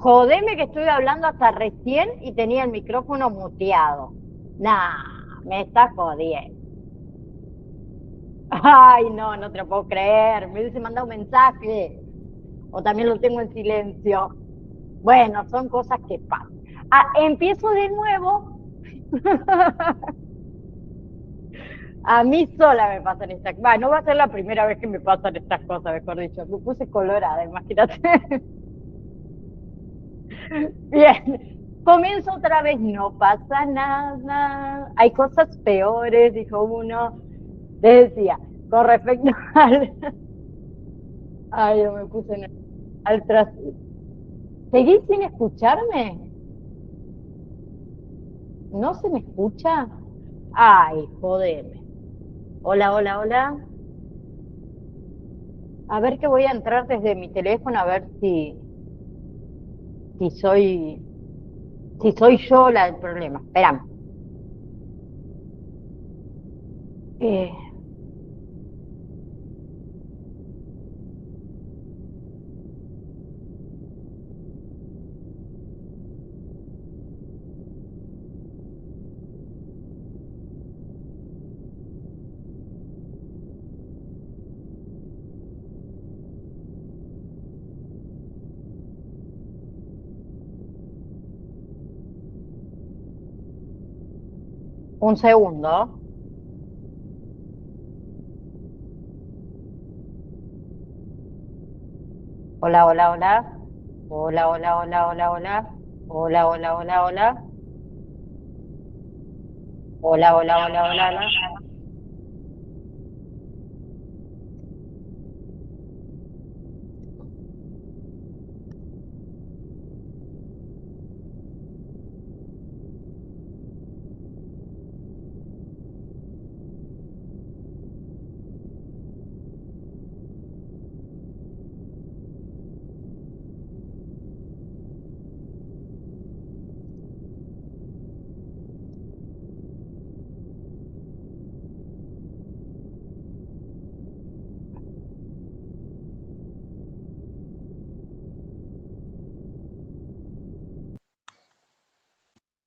Jodeme que estoy hablando hasta recién y tenía el micrófono muteado. Nah, me estás jodiendo. Ay, no, no te lo puedo creer. Me hubiese mandado un mensaje. O también lo tengo en silencio. Bueno, son cosas que pasan. Ah, empiezo de nuevo. A mí sola me pasan estas cosas. No va a ser la primera vez que me pasan estas cosas, mejor dicho. Me puse colorada, imagínate. Bien, comienzo otra vez, no pasa nada. Hay cosas peores, dijo uno. Les decía, con respecto al... Ay, yo me puse al tras... ¿Seguís sin escucharme? ¿No se me escucha? Ay, jodeme. Hola, hola, hola. A ver que voy a entrar desde mi teléfono a ver si soy, si soy yo la del problema. Espérame. Eh, un segundo. Hola, hola, hola. Hola, hola, hola, hola, hola. Hola, hola, hola, hola. Hola, hola, hola, hola, hola.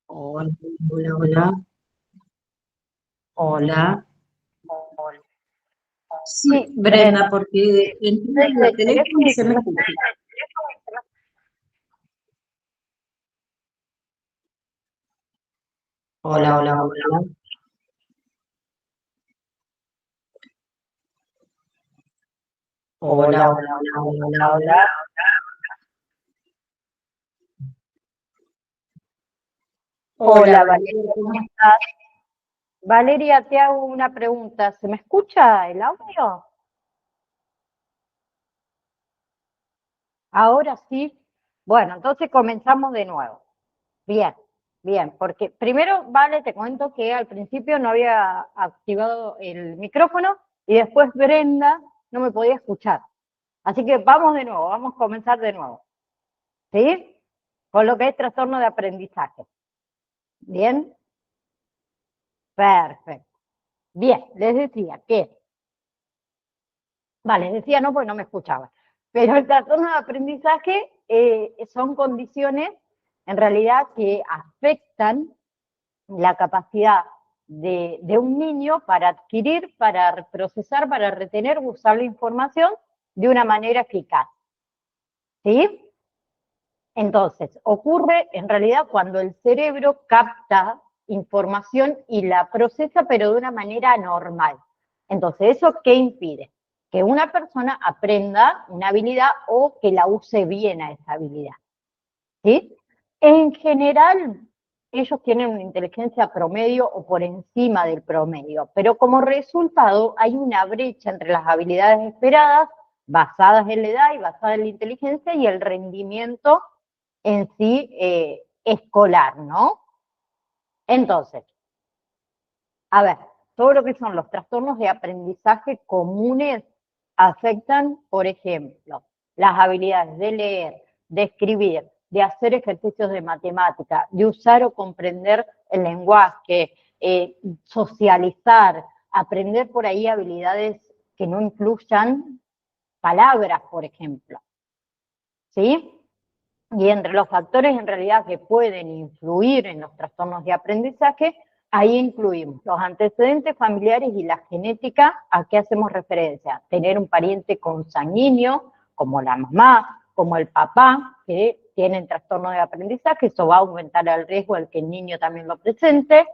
Hola, hola, hola, hola. Hola. Sí, Sí, Brenda. Brenda, porque entré Desde al el teléfono y teléfono. se me escucha. Hola, hola, hola, hola. Hola, Hola, hola, hola, hola, hola, hola, hola, hola, hola. hola. Hola, Hola, Valeria, Valeria, ¿cómo ¿cómo estás? estás? Valeria, te hago una pregunta. ¿Se me escucha el audio? Ahora sí. Bueno, entonces comenzamos de nuevo. Bien, bien, porque primero, vale, te cuento que al principio no había activado el micrófono y después Brenda no me podía escuchar. Así que vamos de nuevo, vamos a comenzar de nuevo. ¿Sí? Con lo que es trastorno de aprendizaje. ¿Bien? Perfecto. Bien, les decía que, vale, les decía no porque no me escuchaba, pero el trastorno de aprendizaje son condiciones en realidad que afectan la capacidad de un niño para adquirir, para procesar, para retener, usar la información de una manera eficaz. ¿Sí? Entonces, ocurre en realidad cuando el cerebro capta información y la procesa, pero de una manera normal. Entonces, ¿eso qué impide? Que una persona aprenda una habilidad o que la use bien a esa habilidad. ¿Sí? En general, ellos tienen una inteligencia promedio o por encima del promedio, pero como resultado hay una brecha entre las habilidades esperadas, basadas en la edad y basadas en la inteligencia, y el rendimiento en sí escolar, ¿no? Entonces, a ver, todo lo que son los trastornos de aprendizaje comunes afectan, por ejemplo, las habilidades de leer, de escribir, de hacer ejercicios de matemática, de usar o comprender el lenguaje, socializar, aprender por ahí habilidades que no incluyan palabras, por ejemplo. ¿Sí? Y entre los factores en realidad que pueden influir en los trastornos de aprendizaje, ahí incluimos los antecedentes familiares y la genética. ¿A qué hacemos referencia? Tener un pariente consanguíneo, como la mamá, como el papá, que tienen trastorno de aprendizaje, eso va a aumentar el riesgo de que el niño también lo presente.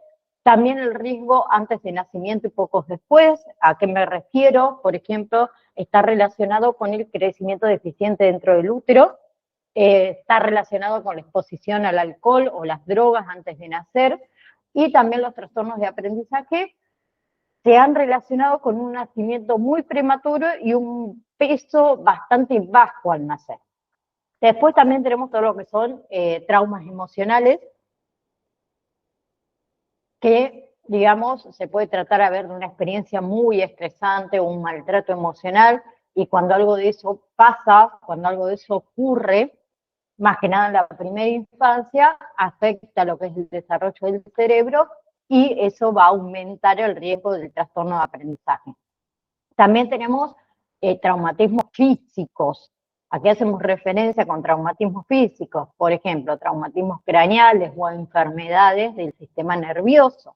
También el riesgo antes de nacimiento y pocos después. ¿A qué me refiero? Por ejemplo, está relacionado con el crecimiento deficiente dentro del útero, está relacionado con la exposición al alcohol o las drogas antes de nacer, y también los trastornos de aprendizaje se han relacionado con un nacimiento muy prematuro y un peso bastante bajo al nacer. Después también tenemos todo lo que son traumas emocionales, que, digamos, se puede tratar a ver de una experiencia muy estresante o un maltrato emocional, y cuando algo de eso pasa, cuando algo de eso ocurre, más que nada en la primera infancia, afecta lo que es el desarrollo del cerebro, y eso va a aumentar el riesgo del trastorno de aprendizaje. También tenemos traumatismos físicos. Aquí hacemos referencia con traumatismos físicos, por ejemplo, traumatismos craneales o enfermedades del sistema nervioso,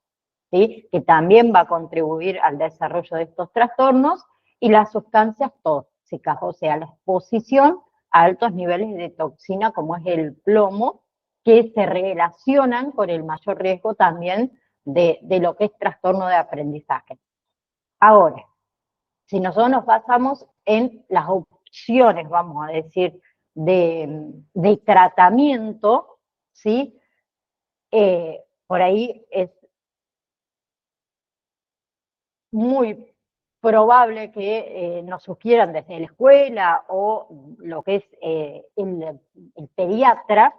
¿sí? Que también va a contribuir al desarrollo de estos trastornos, y las sustancias tóxicas, o sea, la exposición a altos niveles de toxina como es el plomo, que se relacionan con el mayor riesgo también de lo que es trastorno de aprendizaje. Ahora, si nosotros nos basamos en las opciones, vamos a decir, de tratamiento, ¿sí? Por ahí es muy probable que nos sugieran desde la escuela o lo que es el pediatra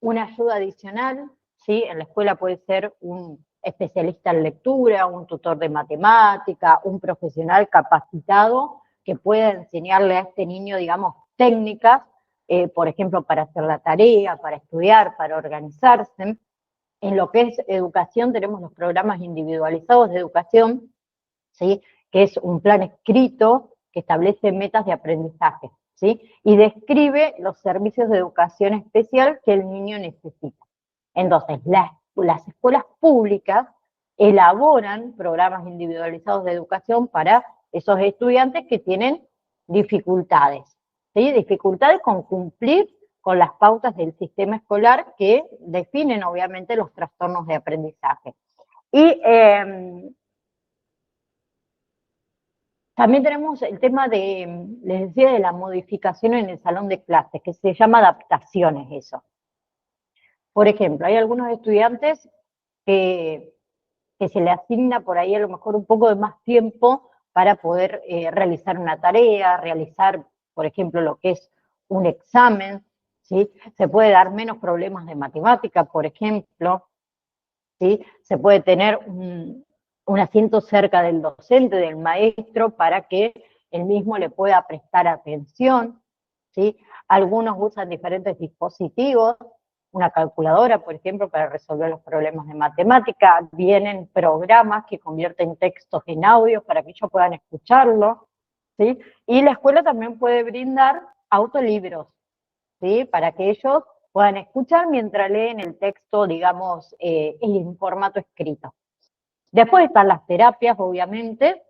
una ayuda adicional, ¿sí? En la escuela puede ser un especialista en lectura, un tutor de matemática, un profesional capacitado que pueda enseñarle a este niño, digamos, técnicas, por ejemplo, para hacer la tarea, para estudiar, para organizarse. En lo que es educación tenemos los programas individualizados de educación, ¿sí? Que es un plan escrito que establece metas de aprendizaje, ¿sí? Y describe los servicios de educación especial que el niño necesita. Entonces, las escuelas públicas elaboran programas individualizados de educación para esos estudiantes que tienen dificultades, ¿sí? Dificultades con cumplir con las pautas del sistema escolar que definen obviamente los trastornos de aprendizaje. Y también tenemos el tema de, les decía, de la modificación en el salón de clases, que se llama adaptaciones eso. Por ejemplo, hay algunos estudiantes que se le asigna por ahí a lo mejor un poco de más tiempo para poder realizar una tarea, realizar, por ejemplo, lo que es un examen, ¿sí? Se puede dar menos problemas de matemática, por ejemplo, ¿sí? Se puede tener un asiento cerca del docente, del maestro, para que él mismo le pueda prestar atención, ¿sí? Algunos usan diferentes dispositivos, una calculadora, por ejemplo, para resolver los problemas de matemática. Vienen programas que convierten textos en audios para que ellos puedan escucharlo, ¿sí? Y la escuela también puede brindar autolibros, ¿sí? Para que ellos puedan escuchar mientras leen el texto, digamos, en formato escrito. Después están las terapias, obviamente,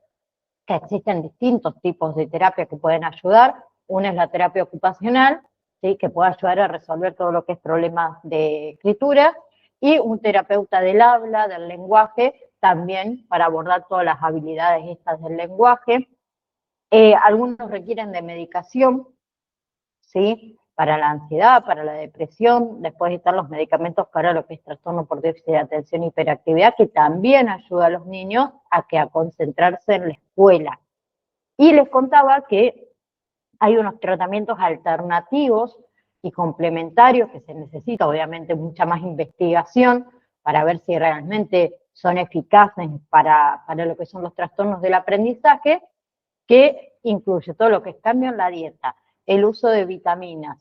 que existen distintos tipos de terapias que pueden ayudar. Una es la terapia ocupacional, ¿sí? Que puede ayudar a resolver todo lo que es problemas de escritura, y un terapeuta del habla, del lenguaje, también para abordar todas las habilidades estas del lenguaje. Algunos requieren de medicación, ¿sí? Para la ansiedad, para la depresión. Después están los medicamentos para lo que es trastorno por déficit de atención y hiperactividad, que también ayuda a los niños a concentrarse en la escuela. Y les contaba que hay unos tratamientos alternativos y complementarios que se necesita, obviamente, mucha más investigación para ver si realmente son eficaces para lo que son los trastornos del aprendizaje, que incluye todo lo que es cambio en la dieta, el uso de vitaminas,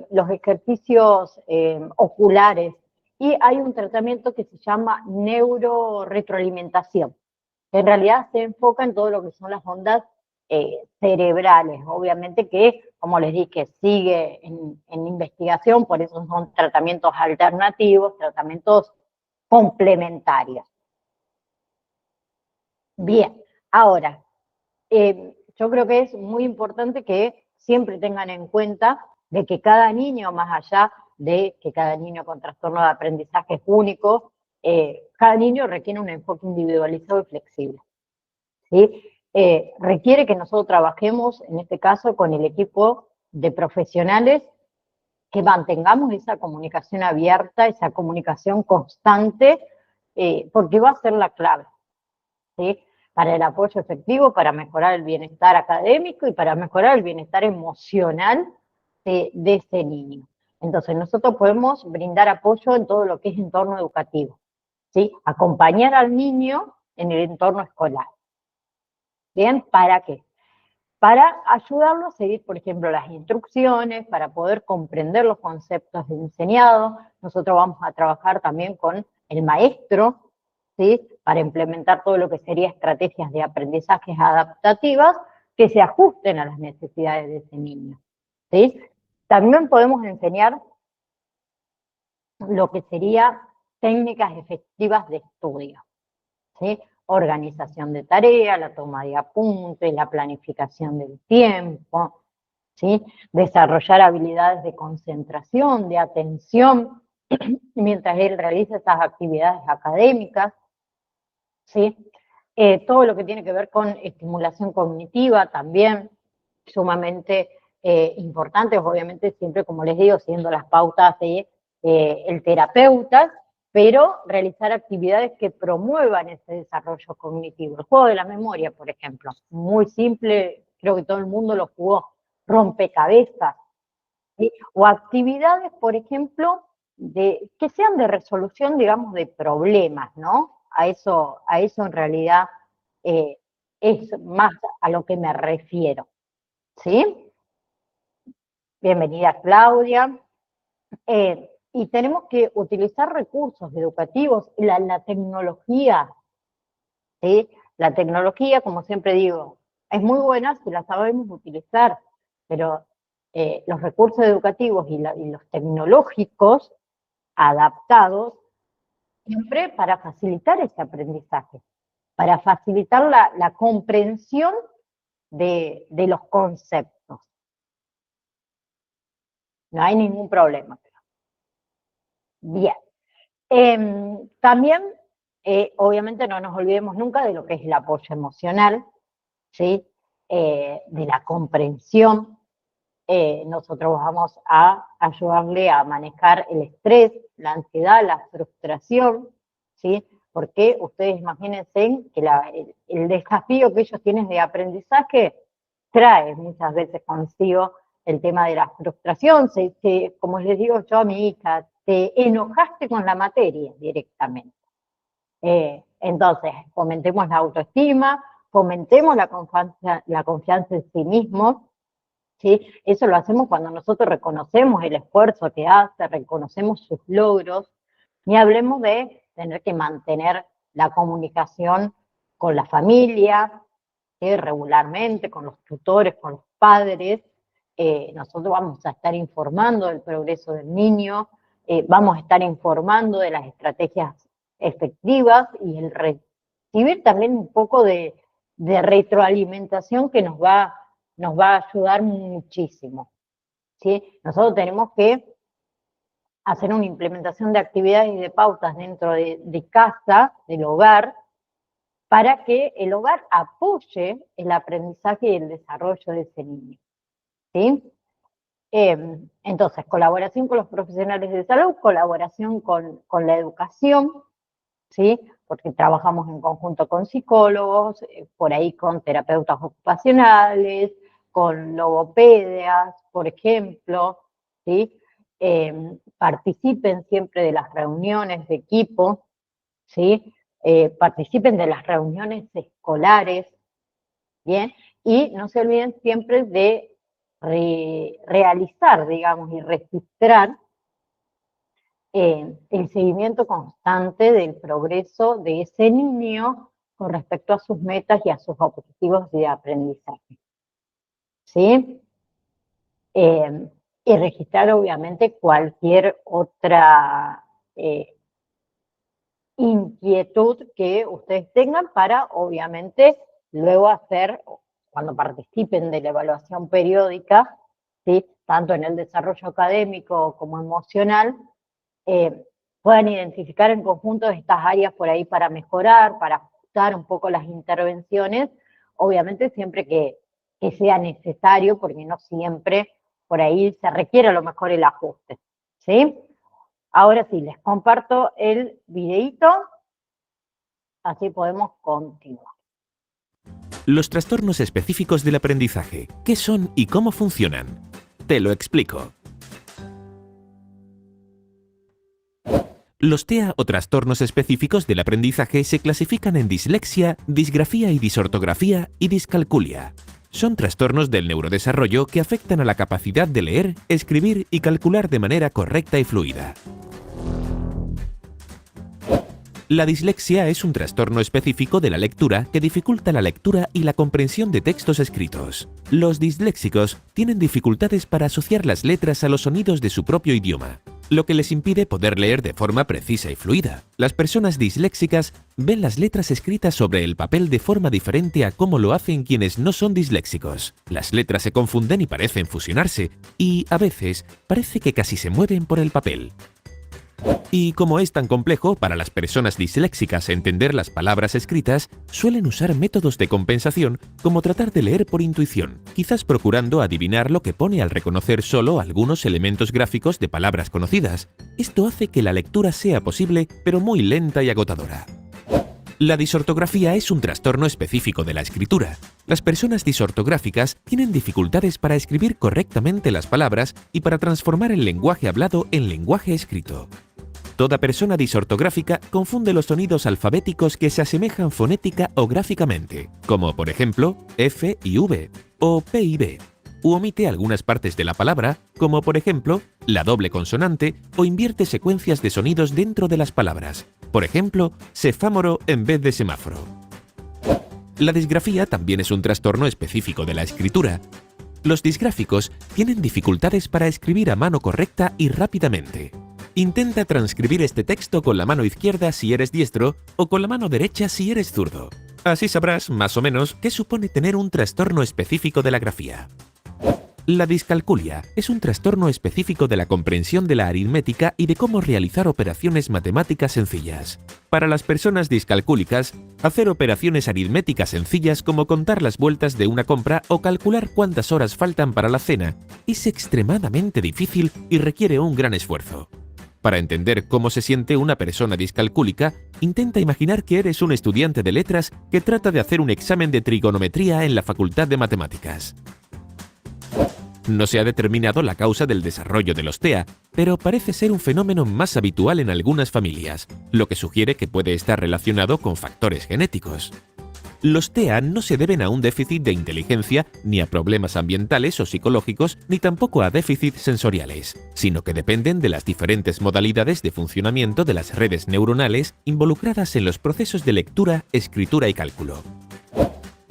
los ejercicios oculares, y hay un tratamiento que se llama neuroretroalimentación, que en realidad se enfoca en todo lo que son las ondas cerebrales, obviamente que como les dije, sigue en investigación, por eso son tratamientos alternativos, tratamientos complementarios. Bien, ahora, yo creo que es muy importante que siempre tengan en cuenta de que cada niño, más allá de que cada niño con trastorno de aprendizaje es único, cada niño requiere un enfoque individualizado y flexible, ¿sí? Requiere que nosotros trabajemos, en este caso, con el equipo de profesionales, que mantengamos esa comunicación abierta, esa comunicación constante, porque va a ser la clave, ¿sí? Para el apoyo efectivo, para mejorar el bienestar académico y para mejorar el bienestar emocional de ese niño. Entonces, nosotros podemos brindar apoyo en todo lo que es entorno educativo, ¿sí? Acompañar al niño en el entorno escolar. ¿Bien? ¿Para qué? Para ayudarlo a seguir, por ejemplo, las instrucciones, para poder comprender los conceptos enseñados. Nosotros vamos a trabajar también con el maestro, ¿sí? Para implementar todo lo que sería estrategias de aprendizajes adaptativas que se ajusten a las necesidades de ese niño, ¿sí? También podemos enseñar lo que sería técnicas efectivas de estudio, ¿sí? Organización de tareas, la toma de apuntes, la planificación del tiempo, ¿sí? Desarrollar habilidades de concentración, de atención, mientras él realiza esas actividades académicas, ¿sí? Todo lo que tiene que ver con estimulación cognitiva también, sumamente importantes, obviamente siempre, como les digo, siguiendo las pautas de el terapeuta, pero realizar actividades que promuevan ese desarrollo cognitivo. El juego de la memoria, por ejemplo, muy simple, creo que todo el mundo lo jugó, rompecabezas, ¿sí? O actividades, por ejemplo, que sean de resolución, digamos, de problemas, ¿no? A eso en realidad es más a lo que me refiero, ¿sí? Bienvenida, Claudia. Y tenemos que utilizar recursos educativos, la tecnología, ¿sí? La tecnología, como siempre digo, es muy buena si la sabemos utilizar, pero los recursos educativos y los tecnológicos adaptados siempre para facilitar ese aprendizaje, para facilitar la comprensión de los conceptos. No hay ningún problema. Bien. También, obviamente, no nos olvidemos nunca de lo que es el apoyo emocional, ¿sí? De la comprensión. Nosotros vamos a ayudarle a manejar el estrés, la ansiedad, la frustración, ¿sí? Porque ustedes imagínense que el desafío que ellos tienen de aprendizaje trae muchas veces consigo el tema de la frustración. Como les digo yo a mi hija, te enojaste con la materia directamente. Entonces, fomentemos la autoestima, fomentemos la confianza en sí mismos, ¿sí? Eso lo hacemos cuando nosotros reconocemos el esfuerzo que hace, reconocemos sus logros, ni hablemos de tener que mantener la comunicación con la familia, ¿sí? Regularmente, con los tutores, con los padres. Nosotros vamos a estar informando del progreso del niño, vamos a estar informando de las estrategias efectivas y el recibir también un poco de retroalimentación que nos va a ayudar muchísimo, ¿sí? Nosotros tenemos que hacer una implementación de actividades y de pautas dentro de casa, del hogar, para que el hogar apoye el aprendizaje y el desarrollo de ese niño, ¿sí? Entonces, colaboración con los profesionales de salud, colaboración con la educación, ¿sí? Porque trabajamos en conjunto con psicólogos, por ahí con terapeutas ocupacionales, con logopedias, por ejemplo, ¿sí? Participen siempre de las reuniones de equipo, ¿sí? Participen de las reuniones escolares, ¿bien? Y no se olviden siempre de realizar, digamos, y registrar el seguimiento constante del progreso de ese niño con respecto a sus metas y a sus objetivos de aprendizaje. ¿Sí? y registrar obviamente cualquier otra inquietud que ustedes tengan para obviamente luego hacer, cuando participen de la evaluación periódica, ¿sí?, tanto en el desarrollo académico como emocional, puedan identificar en conjunto estas áreas por ahí para mejorar, para ajustar un poco las intervenciones, obviamente siempre que sea necesario, porque no siempre por ahí se requiere a lo mejor el ajuste, ¿sí? Ahora sí, les comparto el videíto, así podemos continuar. Los trastornos específicos del aprendizaje. ¿Qué son y cómo funcionan? Te lo explico. Los TEA o trastornos específicos del aprendizaje se clasifican en dislexia, disgrafía y disortografía y discalculia. Son trastornos del neurodesarrollo que afectan a la capacidad de leer, escribir y calcular de manera correcta y fluida. La dislexia es un trastorno específico de la lectura que dificulta la lectura y la comprensión de textos escritos. Los disléxicos tienen dificultades para asociar las letras a los sonidos de su propio idioma, lo que les impide poder leer de forma precisa y fluida. Las personas disléxicas ven las letras escritas sobre el papel de forma diferente a cómo lo hacen quienes no son disléxicos. Las letras se confunden y parecen fusionarse, y a veces parece que casi se mueven por el papel. Y como es tan complejo para las personas disléxicas entender las palabras escritas, suelen usar métodos de compensación como tratar de leer por intuición, quizás procurando adivinar lo que pone al reconocer solo algunos elementos gráficos de palabras conocidas. Esto hace que la lectura sea posible, pero muy lenta y agotadora. La disortografía es un trastorno específico de la escritura. Las personas disortográficas tienen dificultades para escribir correctamente las palabras y para transformar el lenguaje hablado en lenguaje escrito. Toda persona disortográfica confunde los sonidos alfabéticos que se asemejan fonética o gráficamente, como por ejemplo F y V, o P y B, u omite algunas partes de la palabra, como por ejemplo la doble consonante, o invierte secuencias de sonidos dentro de las palabras, por ejemplo, sefámoro en vez de semáforo. La disgrafía también es un trastorno específico de la escritura. Los disgráficos tienen dificultades para escribir a mano correcta y rápidamente. Intenta transcribir este texto con la mano izquierda si eres diestro o con la mano derecha si eres zurdo. Así sabrás, más o menos, qué supone tener un trastorno específico de la grafía. La discalculia es un trastorno específico de la comprensión de la aritmética y de cómo realizar operaciones matemáticas sencillas. Para las personas discalcúlicas, hacer operaciones aritméticas sencillas como contar las vueltas de una compra o calcular cuántas horas faltan para la cena es extremadamente difícil y requiere un gran esfuerzo. Para entender cómo se siente una persona discalcúlica, intenta imaginar que eres un estudiante de letras que trata de hacer un examen de trigonometría en la Facultad de Matemáticas. No se ha determinado la causa del desarrollo de los TEA, pero parece ser un fenómeno más habitual en algunas familias, lo que sugiere que puede estar relacionado con factores genéticos. Los TEA no se deben a un déficit de inteligencia, ni a problemas ambientales o psicológicos, ni tampoco a déficits sensoriales, sino que dependen de las diferentes modalidades de funcionamiento de las redes neuronales involucradas en los procesos de lectura, escritura y cálculo.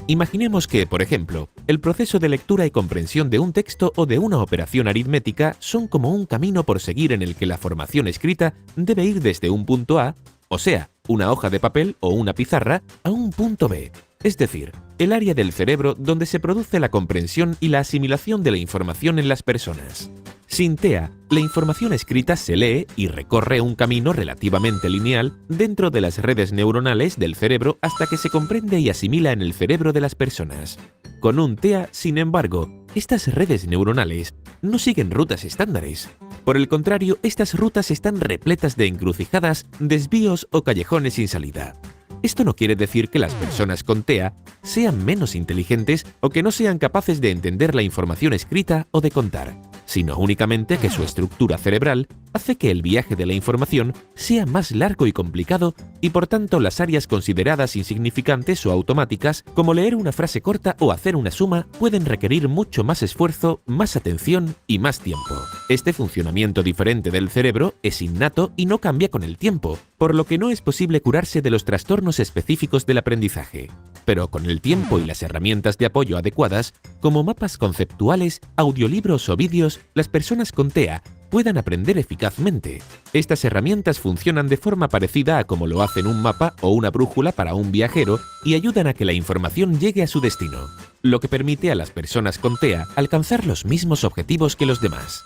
Imaginemos que, por ejemplo, el proceso de lectura y comprensión de un texto o de una operación aritmética son como un camino por seguir en el que la formación escrita debe ir desde un punto A, o sea, una hoja de papel o una pizarra, a un punto B, es decir, el área del cerebro donde se produce la comprensión y la asimilación de la información en las personas. Sin TEA, la información escrita se lee y recorre un camino relativamente lineal dentro de las redes neuronales del cerebro hasta que se comprende y asimila en el cerebro de las personas. Con un TEA, sin embargo, estas redes neuronales no siguen rutas estándares. Por el contrario, estas rutas están repletas de encrucijadas, desvíos o callejones sin salida. Esto no quiere decir que las personas con TEA sean menos inteligentes o que no sean capaces de entender la información escrita o de contar, sino únicamente que su estructura cerebral hace que el viaje de la información sea más largo y complicado y por tanto las áreas consideradas insignificantes o automáticas, como leer una frase corta o hacer una suma, pueden requerir mucho más esfuerzo, más atención y más tiempo. Este funcionamiento diferente del cerebro es innato y no cambia con el tiempo, por lo que no es posible curarse de los trastornos específicos del aprendizaje. pero con el tiempo y las herramientas de apoyo adecuadas, como mapas conceptuales, audiolibros o vídeos, las personas con TEA puedan aprender eficazmente. Estas herramientas funcionan de forma parecida a como lo hacen un mapa o una brújula para un viajero y ayudan a que la información llegue a su destino, lo que permite a las personas con TEA alcanzar los mismos objetivos que los demás.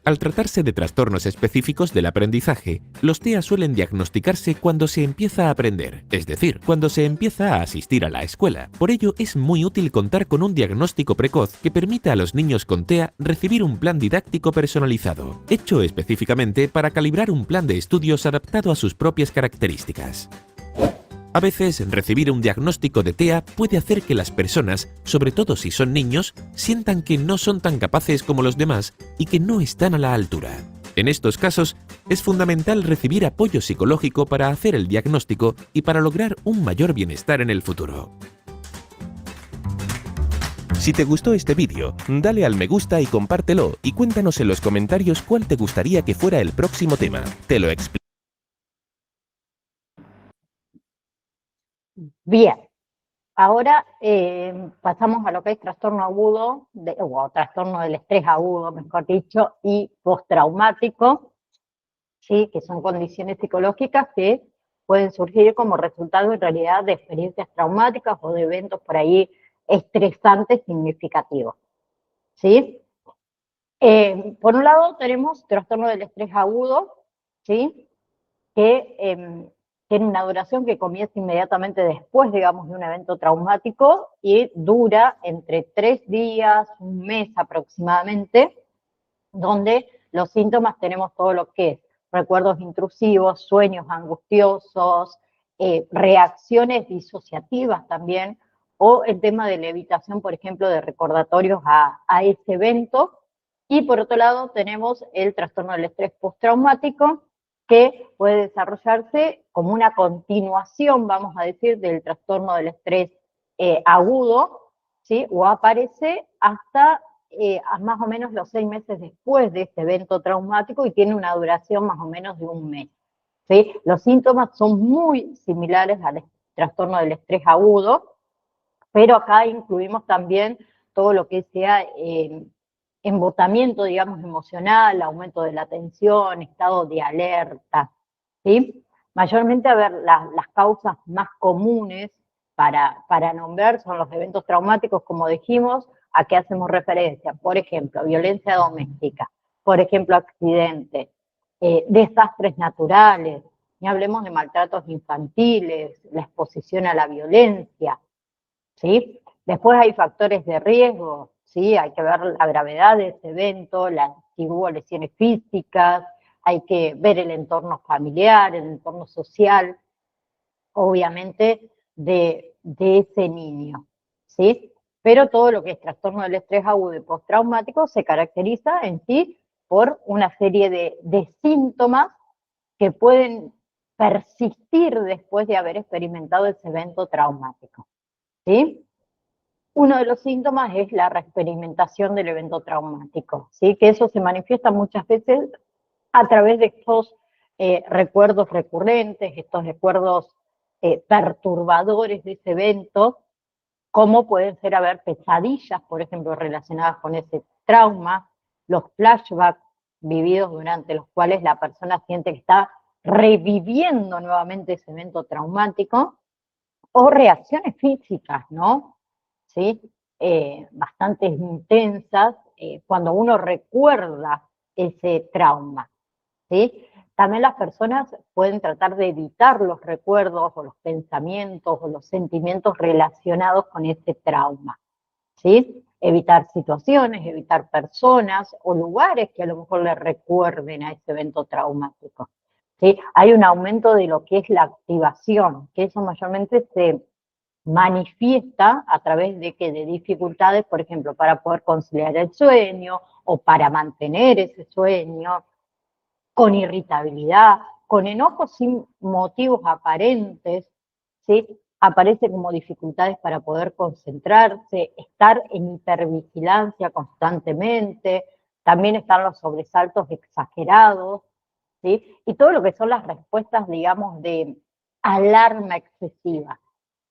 Al tratarse de trastornos específicos del aprendizaje, los TEA suelen diagnosticarse cuando se empieza a aprender, es decir, cuando se empieza a asistir a la escuela. Por ello, es muy útil contar con un diagnóstico precoz que permita a los niños con TEA recibir un plan didáctico personalizado, hecho específicamente para calibrar un plan de estudios adaptado a sus propias características. A veces, recibir un diagnóstico de TEA puede hacer que las personas, sobre todo si son niños, sientan que no son tan capaces como los demás y que no están a la altura. En estos casos, es fundamental recibir apoyo psicológico para hacer el diagnóstico y para lograr un mayor bienestar en el futuro. Si te gustó este vídeo, dale al me gusta y compártelo y cuéntanos en los comentarios cuál te gustaría que fuera el próximo tema. Te lo explico. Bien, ahora pasamos a lo que es trastorno agudo, o trastorno del estrés agudo, mejor dicho, y postraumático, ¿sí? Que son condiciones psicológicas que pueden surgir como resultado en realidad de experiencias traumáticas o de eventos por ahí estresantes significativos, ¿sí? Por un lado tenemos trastorno del estrés agudo, ¿sí? Que tiene una duración que comienza inmediatamente después, digamos, de un evento traumático y dura entre 3 días, un mes aproximadamente, donde los síntomas tenemos todo lo que es recuerdos intrusivos, sueños angustiosos, reacciones disociativas también, o el tema de la evitación, por ejemplo, de recordatorios a ese evento. Y por otro lado tenemos el trastorno del estrés postraumático, que puede desarrollarse como una continuación, vamos a decir, del trastorno del estrés agudo, ¿sí? O aparece hasta más o menos los 6 meses después de este evento traumático y tiene una duración más o menos de un mes, ¿sí? Los síntomas son muy similares al trastorno del estrés agudo, pero acá incluimos también todo lo que sea embotamiento, digamos, emocional, aumento de la tensión, estado de alerta, ¿sí? Mayormente, a ver, las causas más comunes para nombrar son los eventos traumáticos, como dijimos, a qué hacemos referencia. Por ejemplo, violencia doméstica, por ejemplo, accidentes, desastres naturales, ni hablemos de maltratos infantiles, la exposición a la violencia, ¿sí? Después hay factores de riesgo, ¿sí? Hay que ver la gravedad de ese evento, si hubo lesiones físicas, hay que ver el entorno familiar, el entorno social, obviamente, de ese niño, ¿sí? Pero todo lo que es trastorno del estrés agudo y postraumático se caracteriza en sí por una serie de síntomas que pueden persistir después de haber experimentado ese evento traumático, ¿sí? Uno de los síntomas es la reexperimentación del evento traumático, ¿sí? Que eso se manifiesta muchas veces a través de estos recuerdos recurrentes, estos recuerdos perturbadores de ese evento, como pueden ser haber pesadillas, por ejemplo, relacionadas con ese trauma, los flashbacks vividos durante los cuales la persona siente que está reviviendo nuevamente ese evento traumático, o reacciones físicas, ¿no? ¿Sí? Bastante intensas cuando uno recuerda ese trauma, ¿sí? También las personas pueden tratar de evitar los recuerdos o los pensamientos o los sentimientos relacionados con ese trauma, ¿sí? Evitar situaciones, evitar personas o lugares que a lo mejor le recuerden a ese evento traumático, ¿sí? Hay un aumento de lo que es la activación, que eso mayormente se manifiesta a través de dificultades, por ejemplo, para poder conciliar el sueño o para mantener ese sueño, con irritabilidad, con enojos sin motivos aparentes, ¿sí? Aparece como dificultades para poder concentrarse, estar en hipervigilancia constantemente, también están los sobresaltos exagerados, ¿sí? Y todo lo que son las respuestas, digamos, de alarma excesiva.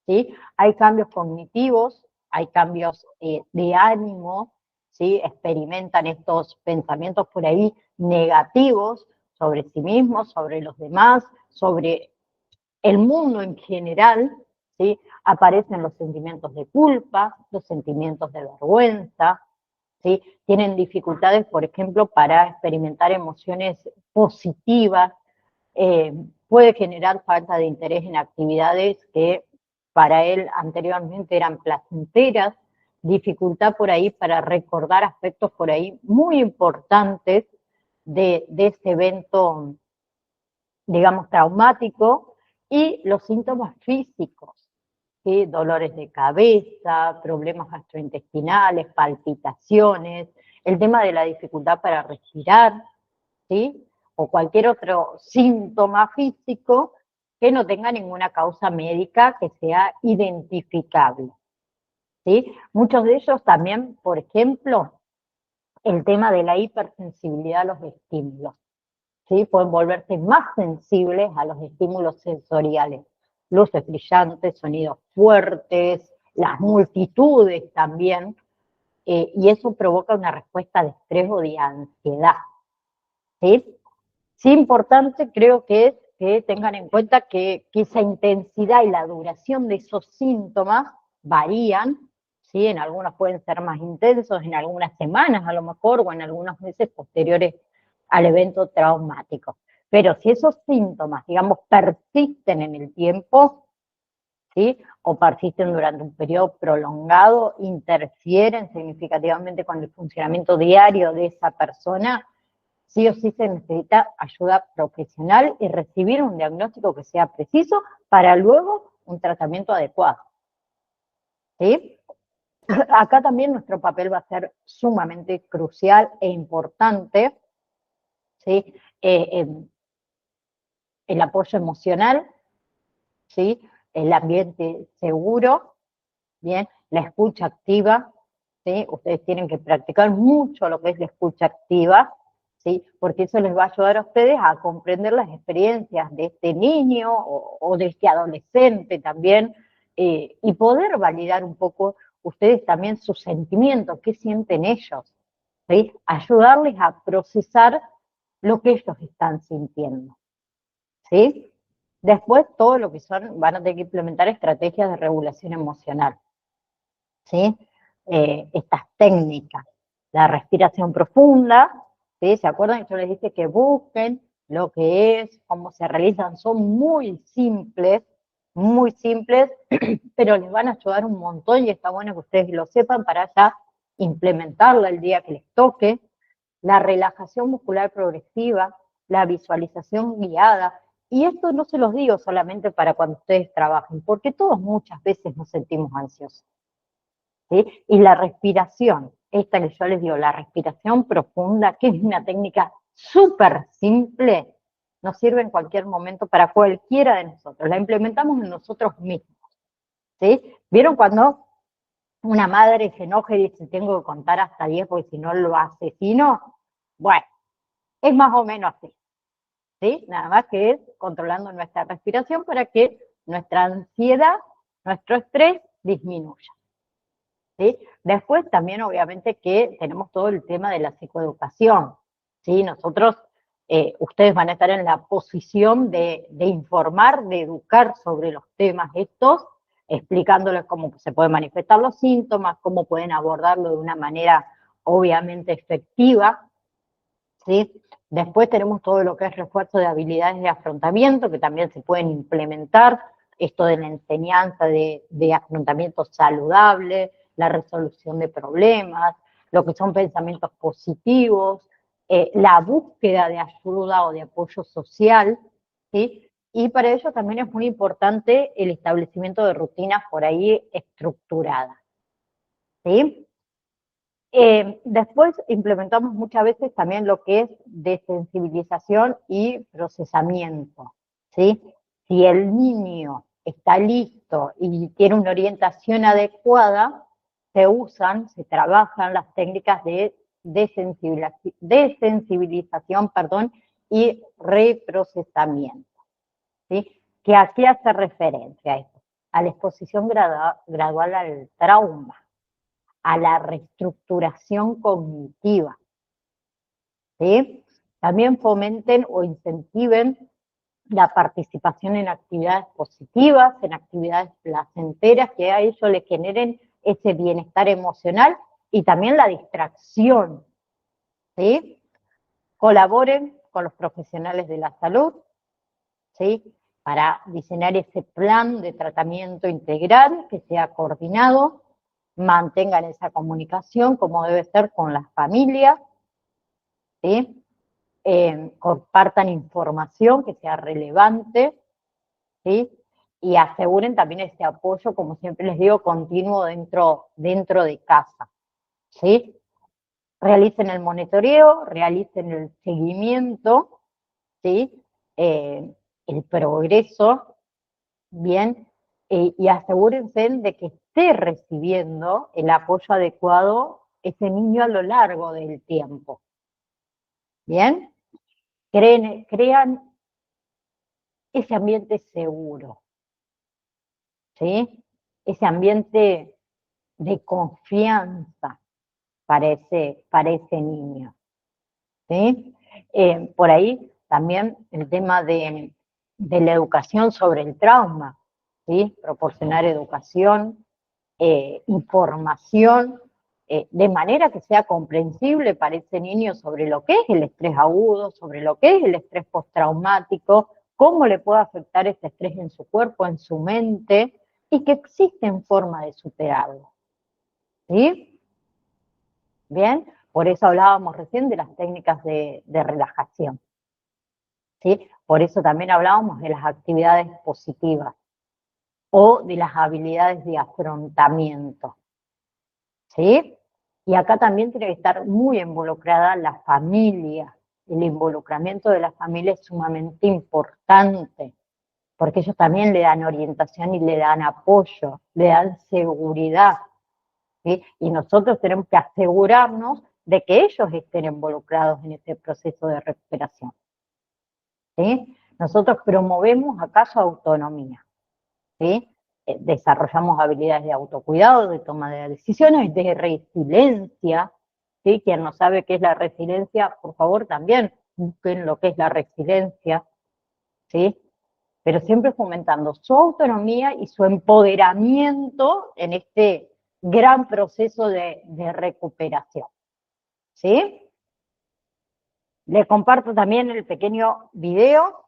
¿sí? Hay cambios cognitivos, hay cambios de ánimo, ¿sí? Experimentan estos pensamientos por ahí negativos sobre sí mismos, sobre los demás, sobre el mundo en general, ¿sí? Aparecen los sentimientos de culpa, los sentimientos de vergüenza, ¿sí? Tienen dificultades, por ejemplo, para experimentar emociones positivas, puede generar falta de interés en actividades que para él anteriormente eran placenteras, dificultad por ahí para recordar aspectos por ahí muy importantes de ese evento, digamos, traumático, y los síntomas físicos, ¿sí? Dolores de cabeza, problemas gastrointestinales, palpitaciones, el tema de la dificultad para respirar, ¿sí? O cualquier otro síntoma físico que no tenga ninguna causa médica que sea identificable, ¿sí? Muchos de ellos también, por ejemplo, el tema de la hipersensibilidad a los estímulos, ¿sí? Pueden volverse más sensibles a los estímulos sensoriales, luces brillantes, sonidos fuertes, las multitudes también, y eso provoca una respuesta de estrés o de ansiedad, ¿sí? Sí, importante creo que es que tengan en cuenta que esa intensidad y la duración de esos síntomas varían, ¿sí? En algunos pueden ser más intensos, en algunas semanas a lo mejor, o en algunos meses posteriores al evento traumático. Pero si esos síntomas, digamos, persisten en el tiempo, ¿sí? O persisten durante un periodo prolongado, interfieren significativamente con el funcionamiento diario de esa persona, sí o sí se necesita ayuda profesional y recibir un diagnóstico que sea preciso para luego un tratamiento adecuado, ¿sí? Acá también nuestro papel va a ser sumamente crucial e importante, ¿sí? El apoyo emocional, ¿sí? El ambiente seguro, ¿bien? La escucha activa, ¿sí? Ustedes tienen que practicar mucho lo que es la escucha activa, ¿sí? Porque eso les va a ayudar a ustedes a comprender las experiencias de este niño o de este adolescente también, y poder validar un poco ustedes también sus sentimientos, qué sienten ellos, ¿sí? Ayudarles a procesar lo que ellos están sintiendo, ¿sí? Después, todo lo que son, van a tener que implementar estrategias de regulación emocional, ¿sí? Estas técnicas, la respiración profunda, ¿sí? ¿Se acuerdan que yo les dije que busquen lo que es, cómo se realizan? Son muy simples, pero les van a ayudar un montón y está bueno que ustedes lo sepan para ya implementarla el día que les toque. La relajación muscular progresiva, la visualización guiada, y esto no se los digo solamente para cuando ustedes trabajen, porque todos muchas veces nos sentimos ansiosos, ¿sí? Y la respiración, esta que yo les digo, la respiración profunda, que es una técnica súper simple, nos sirve en cualquier momento para cualquiera de nosotros, la implementamos en nosotros mismos, ¿sí? ¿Vieron cuando una madre se enoja y dice, tengo que contar hasta 10 porque si no lo asesino? Bueno, es más o menos así, ¿sí? Nada más que es controlando nuestra respiración para que nuestra ansiedad, nuestro estrés disminuya, ¿sí? Después también obviamente que tenemos todo el tema de la psicoeducación, ¿sí? Nosotros, ustedes van a estar en la posición de informar, de educar sobre los temas estos, explicándoles cómo se pueden manifestar los síntomas, cómo pueden abordarlo de una manera obviamente efectiva, ¿sí? Después tenemos todo lo que es refuerzo de habilidades de afrontamiento, que también se pueden implementar, esto de la enseñanza de afrontamiento saludable, la resolución de problemas, lo que son pensamientos positivos, la búsqueda de ayuda o de apoyo social, ¿sí? Y para ello también es muy importante el establecimiento de rutinas por ahí estructuradas, ¿sí? Después implementamos muchas veces también lo que es desensibilización y procesamiento, ¿sí? Si el niño está listo y tiene una orientación adecuada, se trabajan las técnicas de desensibilización, perdón, y reprocesamiento, ¿sí? Que aquí hace referencia a esto, a la exposición gradual al trauma, a la reestructuración cognitiva, ¿sí? También fomenten o incentiven la participación en actividades positivas, en actividades placenteras que a ellos les generen ese bienestar emocional y también la distracción, ¿sí? Colaboren con los profesionales de la salud, ¿sí? Para diseñar ese plan de tratamiento integral que sea coordinado, mantengan esa comunicación como debe ser con las familias, ¿sí? Compartan información que sea relevante, ¿sí? Y aseguren también ese apoyo, como siempre les digo, continuo dentro de casa, ¿sí? Realicen el monitoreo, realicen el seguimiento, ¿sí? El progreso, bien, y asegúrense de que esté recibiendo el apoyo adecuado ese niño a lo largo del tiempo, ¿bien? Crean ese ambiente seguro, ¿sí? Ese ambiente de confianza para ese niño, ¿sí? Por ahí también el tema de la educación sobre el trauma, ¿sí? Proporcionar educación, información, de manera que sea comprensible para ese niño sobre lo que es el estrés agudo, sobre lo que es el estrés postraumático, cómo le puede afectar ese estrés en su cuerpo, en su mente, y que existen formas de superarlo, ¿sí? Bien, por eso hablábamos recién de las técnicas de relajación, ¿sí? Por eso también hablábamos de las actividades positivas o de las habilidades de afrontamiento, ¿sí? Y acá también tiene que estar muy involucrada la familia. El involucramiento de la familia es sumamente importante, porque ellos también le dan orientación y le dan apoyo, le dan seguridad, ¿sí? Y nosotros tenemos que asegurarnos de que ellos estén involucrados en este proceso de recuperación, ¿sí? Nosotros promovemos acá su autonomía, ¿sí? Desarrollamos habilidades de autocuidado, de toma de decisiones, de resiliencia, ¿sí? Quien no sabe qué es la resiliencia, por favor también busquen lo que es la resiliencia, ¿sí? Pero siempre fomentando su autonomía y su empoderamiento en este gran proceso de recuperación, ¿sí? Le comparto también el pequeño video.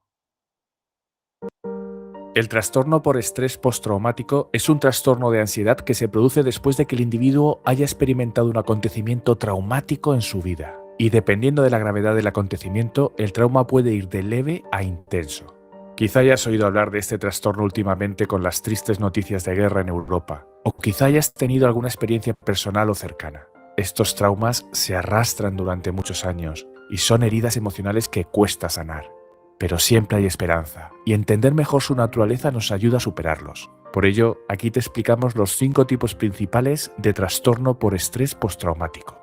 El trastorno por estrés postraumático es un trastorno de ansiedad que se produce después de que el individuo haya experimentado un acontecimiento traumático en su vida. Y dependiendo de la gravedad del acontecimiento, el trauma puede ir de leve a intenso. Quizá hayas oído hablar de este trastorno últimamente con las tristes noticias de guerra en Europa, o quizá hayas tenido alguna experiencia personal o cercana. Estos traumas se arrastran durante muchos años y son heridas emocionales que cuesta sanar. Pero siempre hay esperanza, y entender mejor su naturaleza nos ayuda a superarlos. Por ello, aquí te explicamos los 5 tipos principales de trastorno por estrés postraumático.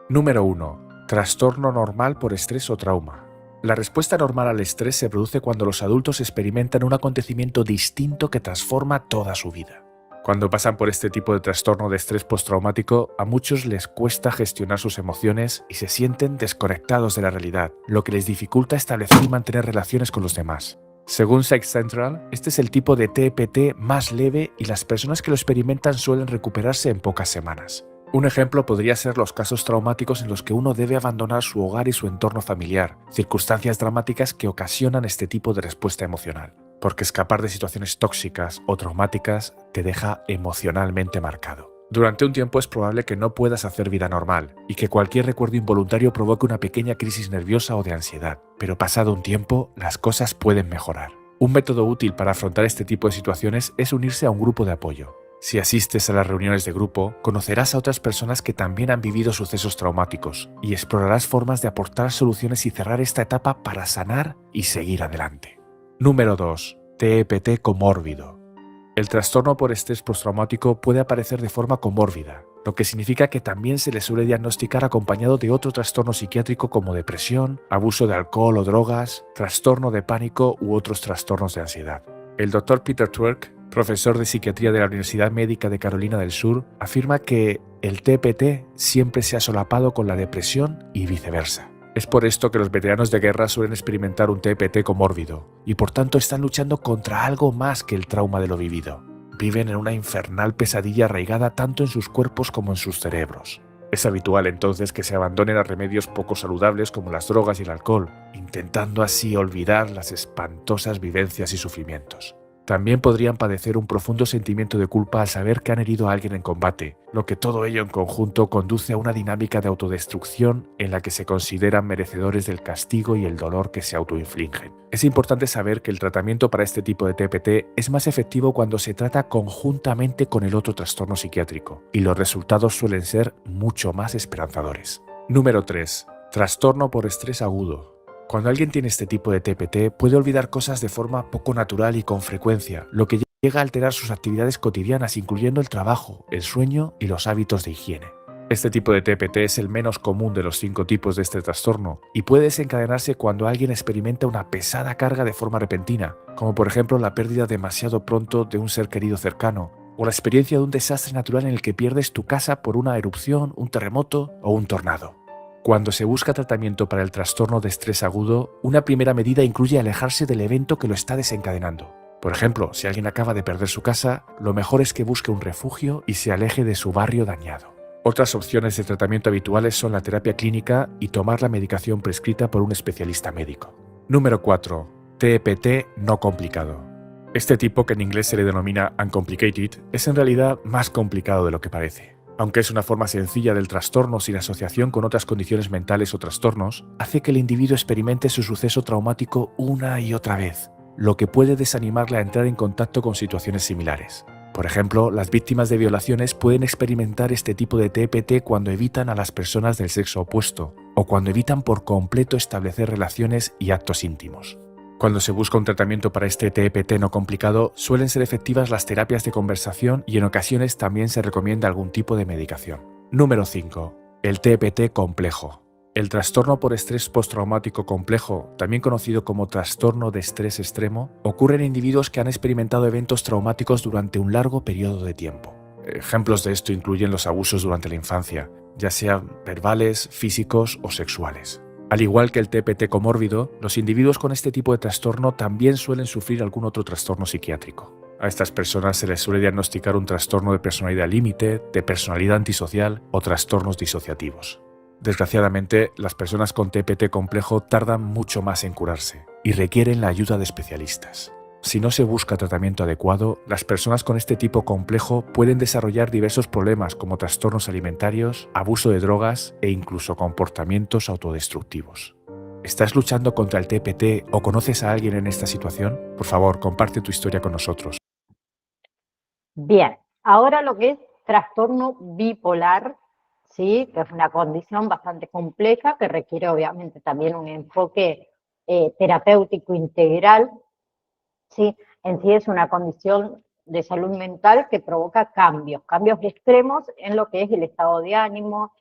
Número 1. Trastorno normal por estrés o trauma. La respuesta normal al estrés se produce cuando los adultos experimentan un acontecimiento distinto que transforma toda su vida. Cuando pasan por este tipo de trastorno de estrés postraumático, a muchos les cuesta gestionar sus emociones y se sienten desconectados de la realidad, lo que les dificulta establecer y mantener relaciones con los demás. Según Psych Central, este es el tipo de TPT más leve y las personas que lo experimentan suelen recuperarse en pocas semanas. Un ejemplo podría ser los casos traumáticos en los que uno debe abandonar su hogar y su entorno familiar, circunstancias dramáticas que ocasionan este tipo de respuesta emocional. Porque escapar de situaciones tóxicas o traumáticas te deja emocionalmente marcado. Durante un tiempo es probable que no puedas hacer vida normal y que cualquier recuerdo involuntario provoque una pequeña crisis nerviosa o de ansiedad, pero pasado un tiempo las cosas pueden mejorar. Un método útil para afrontar este tipo de situaciones es unirse a un grupo de apoyo. Si asistes a las reuniones de grupo, conocerás a otras personas que también han vivido sucesos traumáticos y explorarás formas de aportar soluciones y cerrar esta etapa para sanar y seguir adelante. Número 2. TPT comórbido. El trastorno por estrés postraumático puede aparecer de forma comórbida, lo que significa que también se le suele diagnosticar acompañado de otro trastorno psiquiátrico como depresión, abuso de alcohol o drogas, trastorno de pánico u otros trastornos de ansiedad. El Dr. Peter Twerk, profesor de psiquiatría de la Universidad Médica de Carolina del Sur, afirma que el TPT siempre se ha solapado con la depresión y viceversa. Es por esto que los veteranos de guerra suelen experimentar un TPT comórbido y por tanto están luchando contra algo más que el trauma de lo vivido. Viven en una infernal pesadilla arraigada tanto en sus cuerpos como en sus cerebros. Es habitual entonces que se abandonen a remedios poco saludables como las drogas y el alcohol, intentando así olvidar las espantosas vivencias y sufrimientos. También podrían padecer un profundo sentimiento de culpa al saber que han herido a alguien en combate, lo que todo ello en conjunto conduce a una dinámica de autodestrucción en la que se consideran merecedores del castigo y el dolor que se autoinfligen. Es importante saber que el tratamiento para este tipo de TPT es más efectivo cuando se trata conjuntamente con el otro trastorno psiquiátrico, y los resultados suelen ser mucho más esperanzadores. Número 3. Trastorno por estrés agudo. Cuando alguien tiene este tipo de TPT, puede olvidar cosas de forma poco natural y con frecuencia, lo que llega a alterar sus actividades cotidianas, incluyendo el trabajo, el sueño y los hábitos de higiene. Este tipo de TPT es el menos común de los 5 tipos de este trastorno y puede desencadenarse cuando alguien experimenta una pesada carga de forma repentina, como por ejemplo la pérdida demasiado pronto de un ser querido cercano, o la experiencia de un desastre natural en el que pierdes tu casa por una erupción, un terremoto o un tornado. Cuando se busca tratamiento para el trastorno de estrés agudo, una primera medida incluye alejarse del evento que lo está desencadenando. Por ejemplo, si alguien acaba de perder su casa, lo mejor es que busque un refugio y se aleje de su barrio dañado. Otras opciones de tratamiento habituales son la terapia clínica y tomar la medicación prescrita por un especialista médico. Número 4. TPT no complicado. Este tipo, que en inglés se le denomina uncomplicated, es en realidad más complicado de lo que parece. Aunque es una forma sencilla del trastorno sin asociación con otras condiciones mentales o trastornos, hace que el individuo experimente su suceso traumático una y otra vez, lo que puede desanimarle a entrar en contacto con situaciones similares. Por ejemplo, las víctimas de violaciones pueden experimentar este tipo de TPT cuando evitan a las personas del sexo opuesto, o cuando evitan por completo establecer relaciones y actos íntimos. Cuando se busca un tratamiento para este TPT no complicado, suelen ser efectivas las terapias de conversación y en ocasiones también se recomienda algún tipo de medicación. Número 5. El TPT complejo. El trastorno por estrés postraumático complejo, también conocido como trastorno de estrés extremo, ocurre en individuos que han experimentado eventos traumáticos durante un largo periodo de tiempo. Ejemplos de esto incluyen los abusos durante la infancia, ya sean verbales, físicos o sexuales. Al igual que el TPT comórbido, los individuos con este tipo de trastorno también suelen sufrir algún otro trastorno psiquiátrico. A estas personas se les suele diagnosticar un trastorno de personalidad límite, de personalidad antisocial o trastornos disociativos. Desgraciadamente, las personas con TPT complejo tardan mucho más en curarse y requieren la ayuda de especialistas. Si no se busca tratamiento adecuado, las personas con este tipo complejo pueden desarrollar diversos problemas como trastornos alimentarios, abuso de drogas e incluso comportamientos autodestructivos. ¿Estás luchando contra el TPT o conoces a alguien en esta situación? Por favor, comparte tu historia con nosotros. Bien, ahora lo que es trastorno bipolar, ¿sí? Que es una condición bastante compleja que requiere obviamente también un enfoque terapéutico integral. ¿Sí? En sí es una condición de salud mental que provoca cambios extremos en lo que es el estado de ánimo,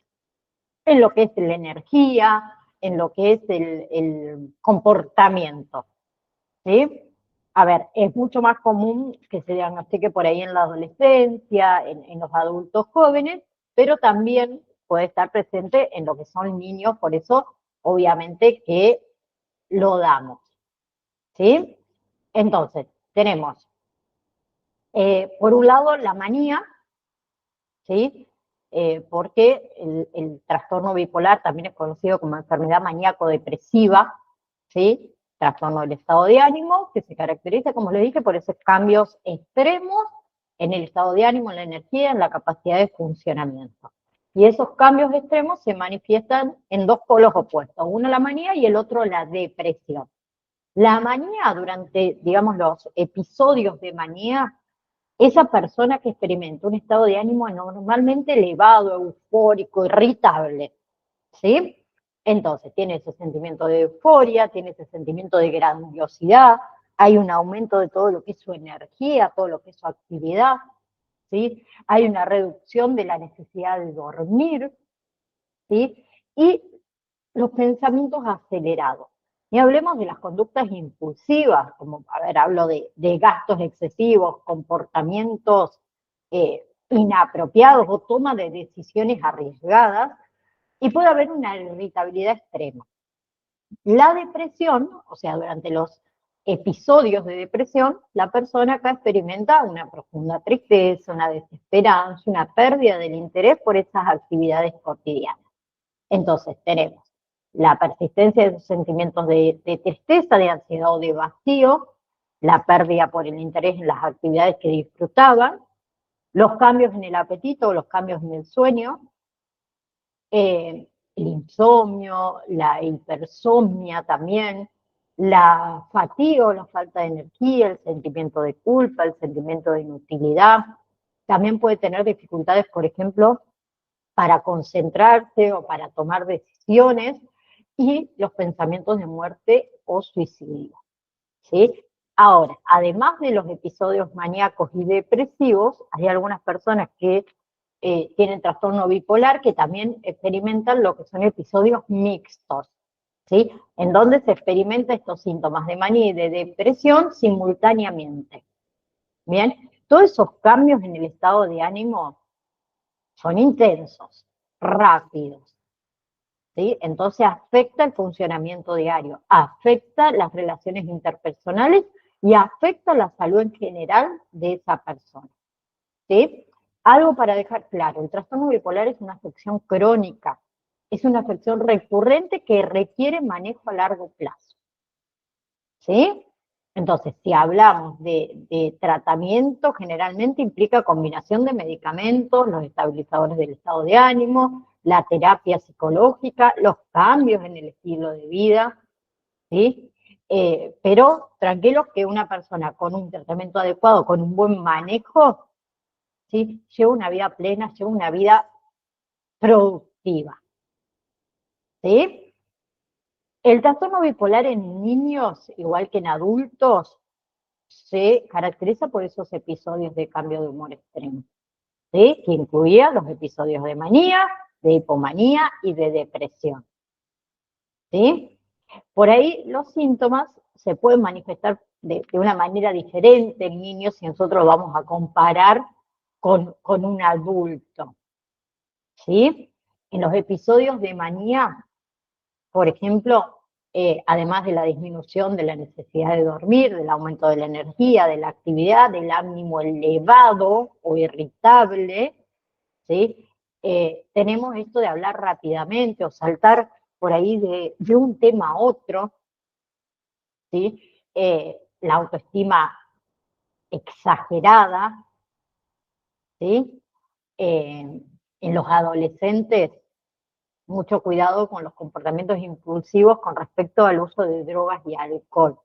en lo que es la energía, en lo que es el comportamiento. ¿Sí? A ver, es mucho más común que se diagnostique por ahí en la adolescencia, en los adultos jóvenes, pero también puede estar presente en lo que son niños, por eso obviamente que lo damos. ¿Sí? Entonces, tenemos, por un lado, la manía, ¿sí? Porque el trastorno bipolar también es conocido como enfermedad maníaco-depresiva, ¿sí? Trastorno del estado de ánimo, que se caracteriza, como les dije, por esos cambios extremos en el estado de ánimo, en la energía, en la capacidad de funcionamiento. Y esos cambios extremos se manifiestan en dos polos opuestos, uno la manía y el otro la depresión. La manía, durante, digamos, los episodios de manía, esa persona que experimenta un estado de ánimo anormalmente elevado, eufórico, irritable, ¿sí? Entonces, tiene ese sentimiento de euforia, tiene ese sentimiento de grandiosidad, hay un aumento de todo lo que es su energía, todo lo que es su actividad, ¿sí? Hay una reducción de la necesidad de dormir, ¿sí? Y los pensamientos acelerados. Ni hablemos de las conductas impulsivas, como, a ver, hablo de gastos excesivos, comportamientos inapropiados o toma de decisiones arriesgadas, y puede haber una irritabilidad extrema. La depresión, o sea, durante los episodios de depresión, la persona acá experimenta una profunda tristeza, una desesperanza, una pérdida del interés por esas actividades cotidianas. Entonces tenemos la persistencia de esos sentimientos de tristeza, de ansiedad o de vacío, la pérdida por el interés en las actividades que disfrutaban, los cambios en el apetito, los cambios en el sueño, el insomnio, la hipersomnia también, la fatiga o la falta de energía, el sentimiento de culpa, el sentimiento de inutilidad. También puede tener dificultades, por ejemplo, para concentrarse o para tomar decisiones, y los pensamientos de muerte o suicidio, ¿sí? Ahora, además de los episodios maníacos y depresivos, hay algunas personas que tienen trastorno bipolar que también experimentan lo que son episodios mixtos, ¿sí? En donde se experimenta estos síntomas de manía y de depresión simultáneamente. Bien, todos esos cambios en el estado de ánimo son intensos, rápidos, ¿sí? Entonces afecta el funcionamiento diario, afecta las relaciones interpersonales y afecta la salud en general de esa persona, ¿sí? Algo para dejar claro, el trastorno bipolar es una afección crónica, es una afección recurrente que requiere manejo a largo plazo, ¿sí? Entonces, si hablamos de tratamiento, generalmente implica combinación de medicamentos, los estabilizadores del estado de ánimo, la terapia psicológica, los cambios en el estilo de vida, ¿sí? Pero tranquilos que una persona con un tratamiento adecuado, con un buen manejo, ¿sí? Lleva una vida plena, lleva una vida productiva, ¿sí? El trastorno bipolar en niños, igual que en adultos, se caracteriza por esos episodios de cambio de humor extremo, ¿sí? Que incluía los episodios de manía, de hipomanía y de depresión, ¿sí? Por ahí los síntomas se pueden manifestar de una manera diferente en niños si nosotros vamos a comparar con un adulto, ¿sí? En los episodios de manía, por ejemplo, además de la disminución de la necesidad de dormir, del aumento de la energía, de la actividad, del ánimo elevado o irritable, ¿sí? Tenemos esto de hablar rápidamente o saltar por ahí de un tema a otro, ¿sí? La autoestima exagerada, ¿sí? En los adolescentes, mucho cuidado con los comportamientos impulsivos con respecto al uso de drogas y alcohol,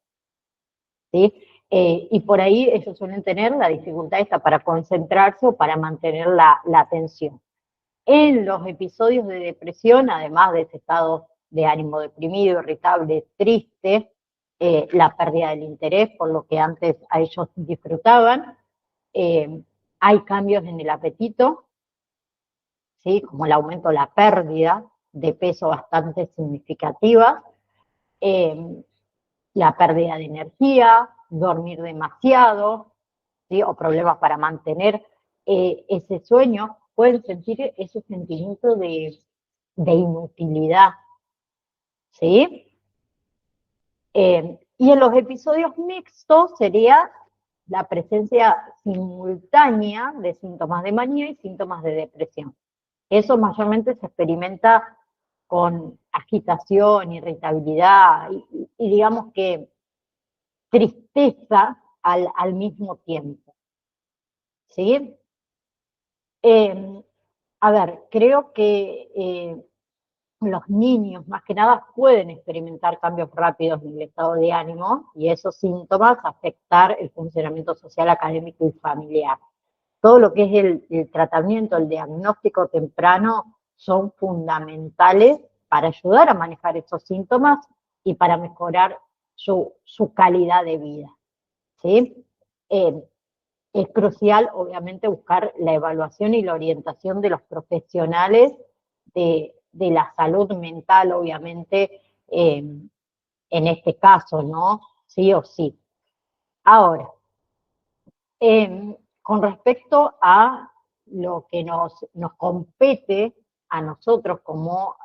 ¿sí? Y por ahí ellos suelen tener la dificultad esta para concentrarse o para mantener la atención. En los episodios de depresión, además de ese estado de ánimo deprimido, irritable, triste, la pérdida del interés por lo que antes a ellos disfrutaban, hay cambios en el apetito, ¿sí? Como el aumento, la pérdida de peso bastante significativa, la pérdida de energía, dormir demasiado, ¿sí? O problemas para mantener ese sueño, pueden sentir ese sentimiento de inutilidad, ¿sí? Y en los episodios mixtos sería la presencia simultánea de síntomas de manía y síntomas de depresión. Eso mayormente se experimenta con agitación, irritabilidad y digamos que tristeza al mismo tiempo, ¿sí? A ver, creo que los niños, más que nada, pueden experimentar cambios rápidos en el estado de ánimo y esos síntomas afectar el funcionamiento social, académico y familiar. Todo lo que es el tratamiento, el diagnóstico temprano, son fundamentales para ayudar a manejar esos síntomas y para mejorar su calidad de vida, ¿sí? Es crucial, obviamente, buscar la evaluación y la orientación de los profesionales de la salud mental, obviamente, en este caso, ¿no? Sí o sí. Ahora, con respecto a lo que nos compete a nosotros como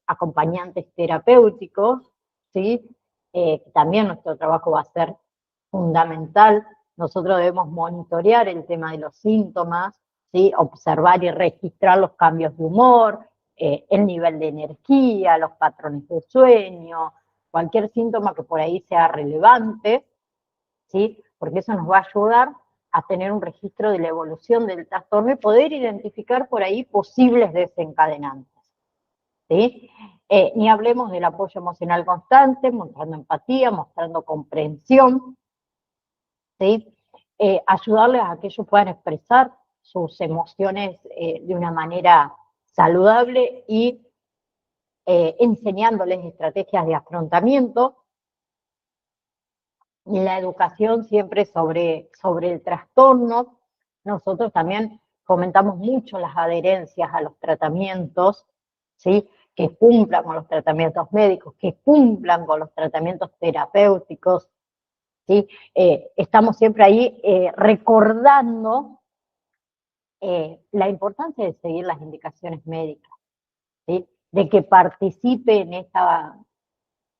acompañantes terapéuticos, ¿sí? También nuestro trabajo va a ser fundamental. Nosotros debemos monitorear el tema de los síntomas, ¿sí? Observar y registrar los cambios de humor, el nivel de energía, los patrones de sueño, cualquier síntoma que por ahí sea relevante, ¿sí? Porque eso nos va a ayudar a tener un registro de la evolución del trastorno y poder identificar por ahí posibles desencadenantes, ¿sí? Ni hablemos del apoyo emocional constante, mostrando empatía, mostrando comprensión, ¿sí? Ayudarles a que ellos puedan expresar sus emociones de una manera saludable y enseñándoles estrategias de afrontamiento. La educación siempre sobre el trastorno. Nosotros también fomentamos mucho las adherencias a los tratamientos, ¿sí? Que cumplan con los tratamientos médicos, que cumplan con los tratamientos terapéuticos, ¿sí? Estamos siempre ahí recordando la importancia de seguir las indicaciones médicas, ¿sí? De que participe en esta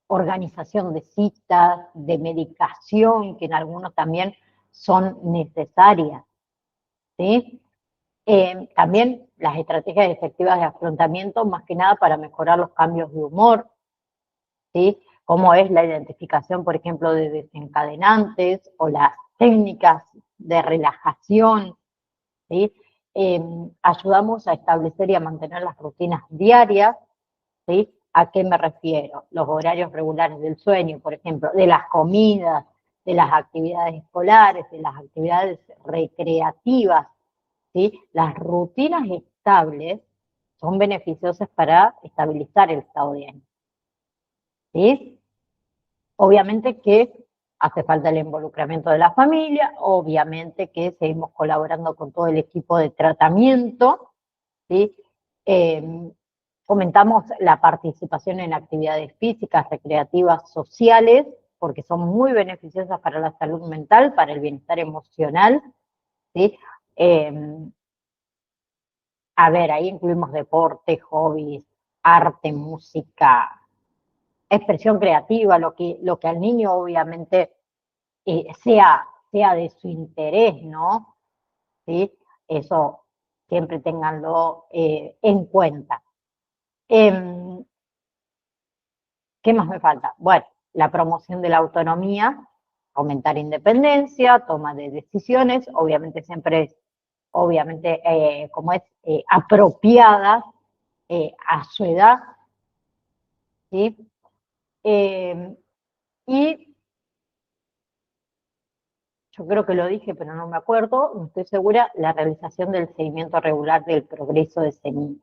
organización de citas, de medicación, que en algunos también son necesarias, ¿sí? También las estrategias efectivas de afrontamiento, más que nada para mejorar los cambios de humor, ¿sí? Como es la identificación, por ejemplo, de desencadenantes o las técnicas de relajación, ¿sí? Ayudamos a establecer y a mantener las rutinas diarias, ¿sí? ¿A qué me refiero? Los horarios regulares del sueño, por ejemplo, de las comidas, de las actividades escolares, de las actividades recreativas, ¿sí? Las rutinas estables son beneficiosas para estabilizar el estado de ánimo, ¿sí? Obviamente que hace falta el involucramiento de la familia, obviamente que seguimos colaborando con todo el equipo de tratamiento, ¿sí? Fomentamos la participación en actividades físicas, recreativas, sociales, porque son muy beneficiosas para la salud mental, para el bienestar emocional, ¿sí? A ver, ahí incluimos deporte, hobbies, arte, música, expresión creativa, lo que al niño obviamente sea de su interés, ¿no? ¿Sí? Eso siempre ténganlo en cuenta. ¿Qué más me falta? Bueno, la promoción de la autonomía, aumentar independencia, toma de decisiones, obviamente siempre como es apropiada a su edad, ¿sí? Y yo creo que lo dije, pero no me acuerdo, no estoy segura, la realización del seguimiento regular del progreso de ese niño,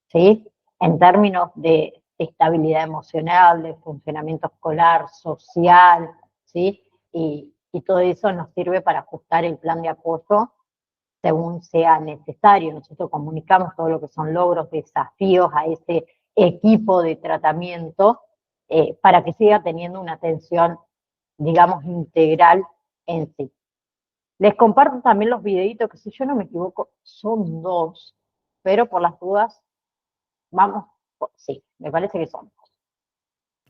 ¿sí? En términos de estabilidad emocional, de funcionamiento escolar, social, ¿sí? Y todo eso nos sirve para ajustar el plan de apoyo según sea necesario. Nosotros comunicamos todo lo que son logros, desafíos a ese equipo de tratamiento para que siga teniendo una atención, digamos, integral en sí. Les comparto también los videitos, que si yo no me equivoco, son 2, pero por las dudas, vamos, sí, me parece que son 2.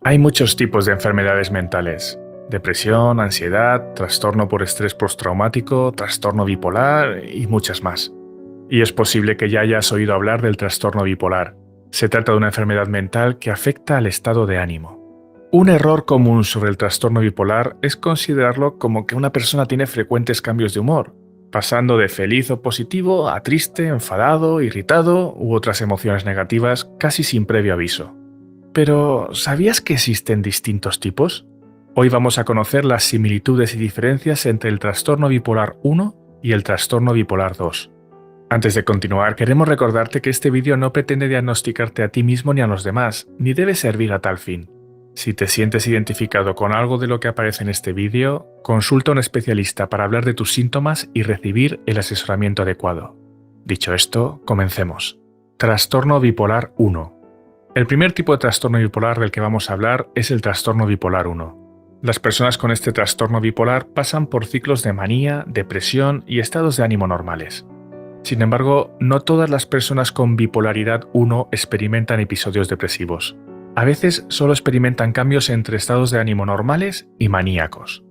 Hay muchos tipos de enfermedades mentales: depresión, ansiedad, trastorno por estrés postraumático, trastorno bipolar y muchas más. Y es posible que ya hayas oído hablar del trastorno bipolar. Se trata de una enfermedad mental que afecta al estado de ánimo. Un error común sobre el trastorno bipolar es considerarlo como que una persona tiene frecuentes cambios de humor, pasando de feliz o positivo a triste, enfadado, irritado u otras emociones negativas casi sin previo aviso. Pero, ¿sabías que existen distintos tipos? Hoy vamos a conocer las similitudes y diferencias entre el trastorno bipolar 1 y el trastorno bipolar 2. Antes de continuar, queremos recordarte que este vídeo no pretende diagnosticarte a ti mismo ni a los demás, ni debe servir a tal fin. Si te sientes identificado con algo de lo que aparece en este vídeo, consulta a un especialista para hablar de tus síntomas y recibir el asesoramiento adecuado. Dicho esto, comencemos. Trastorno bipolar 1. El primer tipo de trastorno bipolar del que vamos a hablar es el trastorno bipolar 1. Las personas con este trastorno bipolar pasan por ciclos de manía, depresión y estados de ánimo normales. Sin embargo, no todas las personas con bipolaridad 1 experimentan episodios depresivos. A veces solo experimentan cambios entre estados de ánimo normales y maníacos.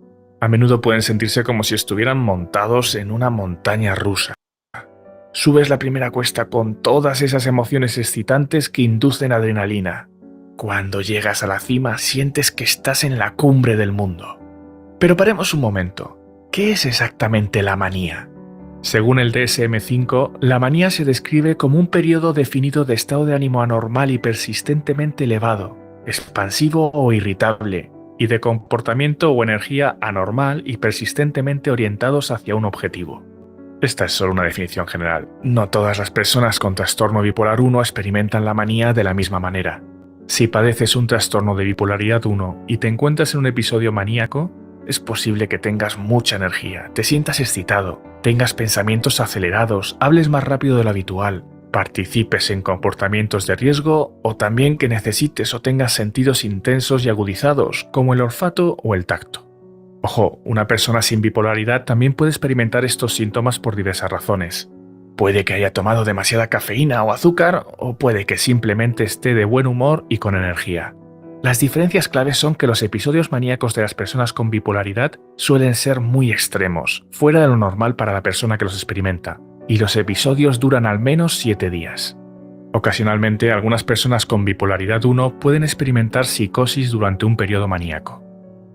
A menudo pueden sentirse como si estuvieran montados en una montaña rusa. Subes la primera cuesta con todas esas emociones excitantes que inducen adrenalina. Cuando llegas a la cima sientes que estás en la cumbre del mundo. Pero paremos un momento. ¿Qué es exactamente la manía? Según el DSM-5, la manía se describe como un periodo definido de estado de ánimo anormal y persistentemente elevado, expansivo o irritable, y de comportamiento o energía anormal y persistentemente orientados hacia un objetivo. Esta es solo una definición general. No todas las personas con trastorno bipolar 1 experimentan la manía de la misma manera. Si padeces un trastorno de bipolaridad 1 y te encuentras en un episodio maníaco, es posible que tengas mucha energía, te sientas excitado, tengas pensamientos acelerados, hables más rápido de lo habitual, participes en comportamientos de riesgo o también que necesites o tengas sentidos intensos y agudizados, como el olfato o el tacto. Ojo, una persona sin bipolaridad también puede experimentar estos síntomas por diversas razones. Puede que haya tomado demasiada cafeína o azúcar, o puede que simplemente esté de buen humor y con energía. Las diferencias claves son que los episodios maníacos de las personas con bipolaridad suelen ser muy extremos, fuera de lo normal para la persona que los experimenta, y los episodios duran al menos 7 días. Ocasionalmente, algunas personas con bipolaridad 1 pueden experimentar psicosis durante un periodo maníaco.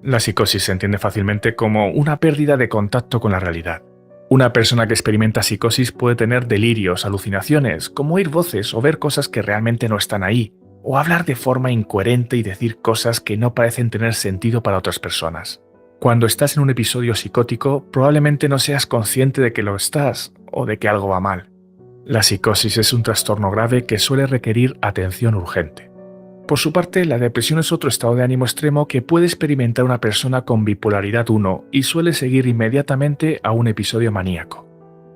La psicosis se entiende fácilmente como una pérdida de contacto con la realidad. Una persona que experimenta psicosis puede tener delirios, alucinaciones, como oír voces o ver cosas que realmente no están ahí, o hablar de forma incoherente y decir cosas que no parecen tener sentido para otras personas. Cuando estás en un episodio psicótico, probablemente no seas consciente de que lo estás o de que algo va mal. La psicosis es un trastorno grave que suele requerir atención urgente. Por su parte, la depresión es otro estado de ánimo extremo que puede experimentar una persona con bipolaridad 1 y suele seguir inmediatamente a un episodio maníaco.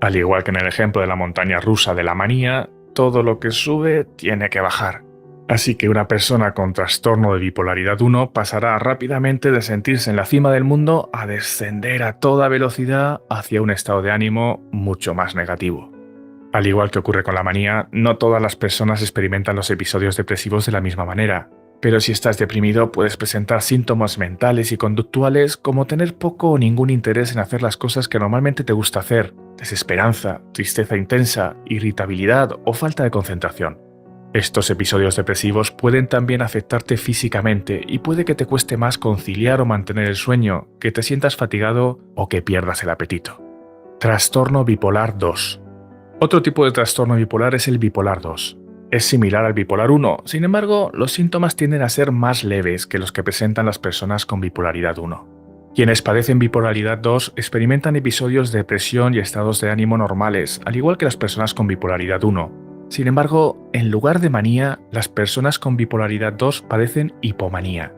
Al igual que en el ejemplo de la montaña rusa de la manía, todo lo que sube tiene que bajar. Así que una persona con trastorno de bipolaridad 1 pasará rápidamente de sentirse en la cima del mundo a descender a toda velocidad hacia un estado de ánimo mucho más negativo. Al igual que ocurre con la manía, no todas las personas experimentan los episodios depresivos de la misma manera, pero si estás deprimido puedes presentar síntomas mentales y conductuales como tener poco o ningún interés en hacer las cosas que normalmente te gusta hacer, desesperanza, tristeza intensa, irritabilidad o falta de concentración. Estos episodios depresivos pueden también afectarte físicamente y puede que te cueste más conciliar o mantener el sueño, que te sientas fatigado o que pierdas el apetito. Trastorno bipolar 2. Otro tipo de trastorno bipolar es el bipolar 2. Es similar al bipolar 1, sin embargo, los síntomas tienden a ser más leves que los que presentan las personas con bipolaridad 1. Quienes padecen bipolaridad 2 experimentan episodios de depresión y estados de ánimo normales, al igual que las personas con bipolaridad 1. Sin embargo, en lugar de manía, las personas con bipolaridad 2 padecen hipomanía.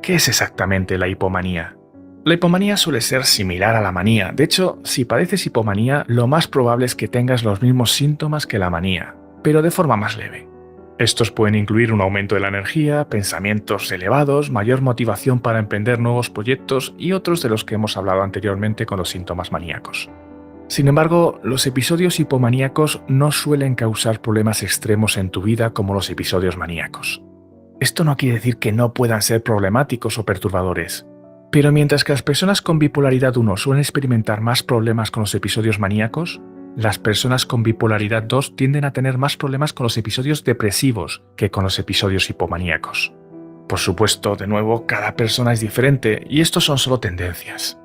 ¿Qué es exactamente la hipomanía? La hipomanía suele ser similar a la manía. De hecho, si padeces hipomanía, lo más probable es que tengas los mismos síntomas que la manía, pero de forma más leve. Estos pueden incluir un aumento de la energía, pensamientos elevados, mayor motivación para emprender nuevos proyectos y otros de los que hemos hablado anteriormente con los síntomas maníacos. Sin embargo, los episodios hipomaníacos no suelen causar problemas extremos en tu vida como los episodios maníacos. Esto no quiere decir que no puedan ser problemáticos o perturbadores. Pero mientras que las personas con bipolaridad 1 suelen experimentar más problemas con los episodios maníacos, las personas con bipolaridad 2 tienden a tener más problemas con los episodios depresivos que con los episodios hipomaníacos. Por supuesto, de nuevo, cada persona es diferente y estos son solo tendencias.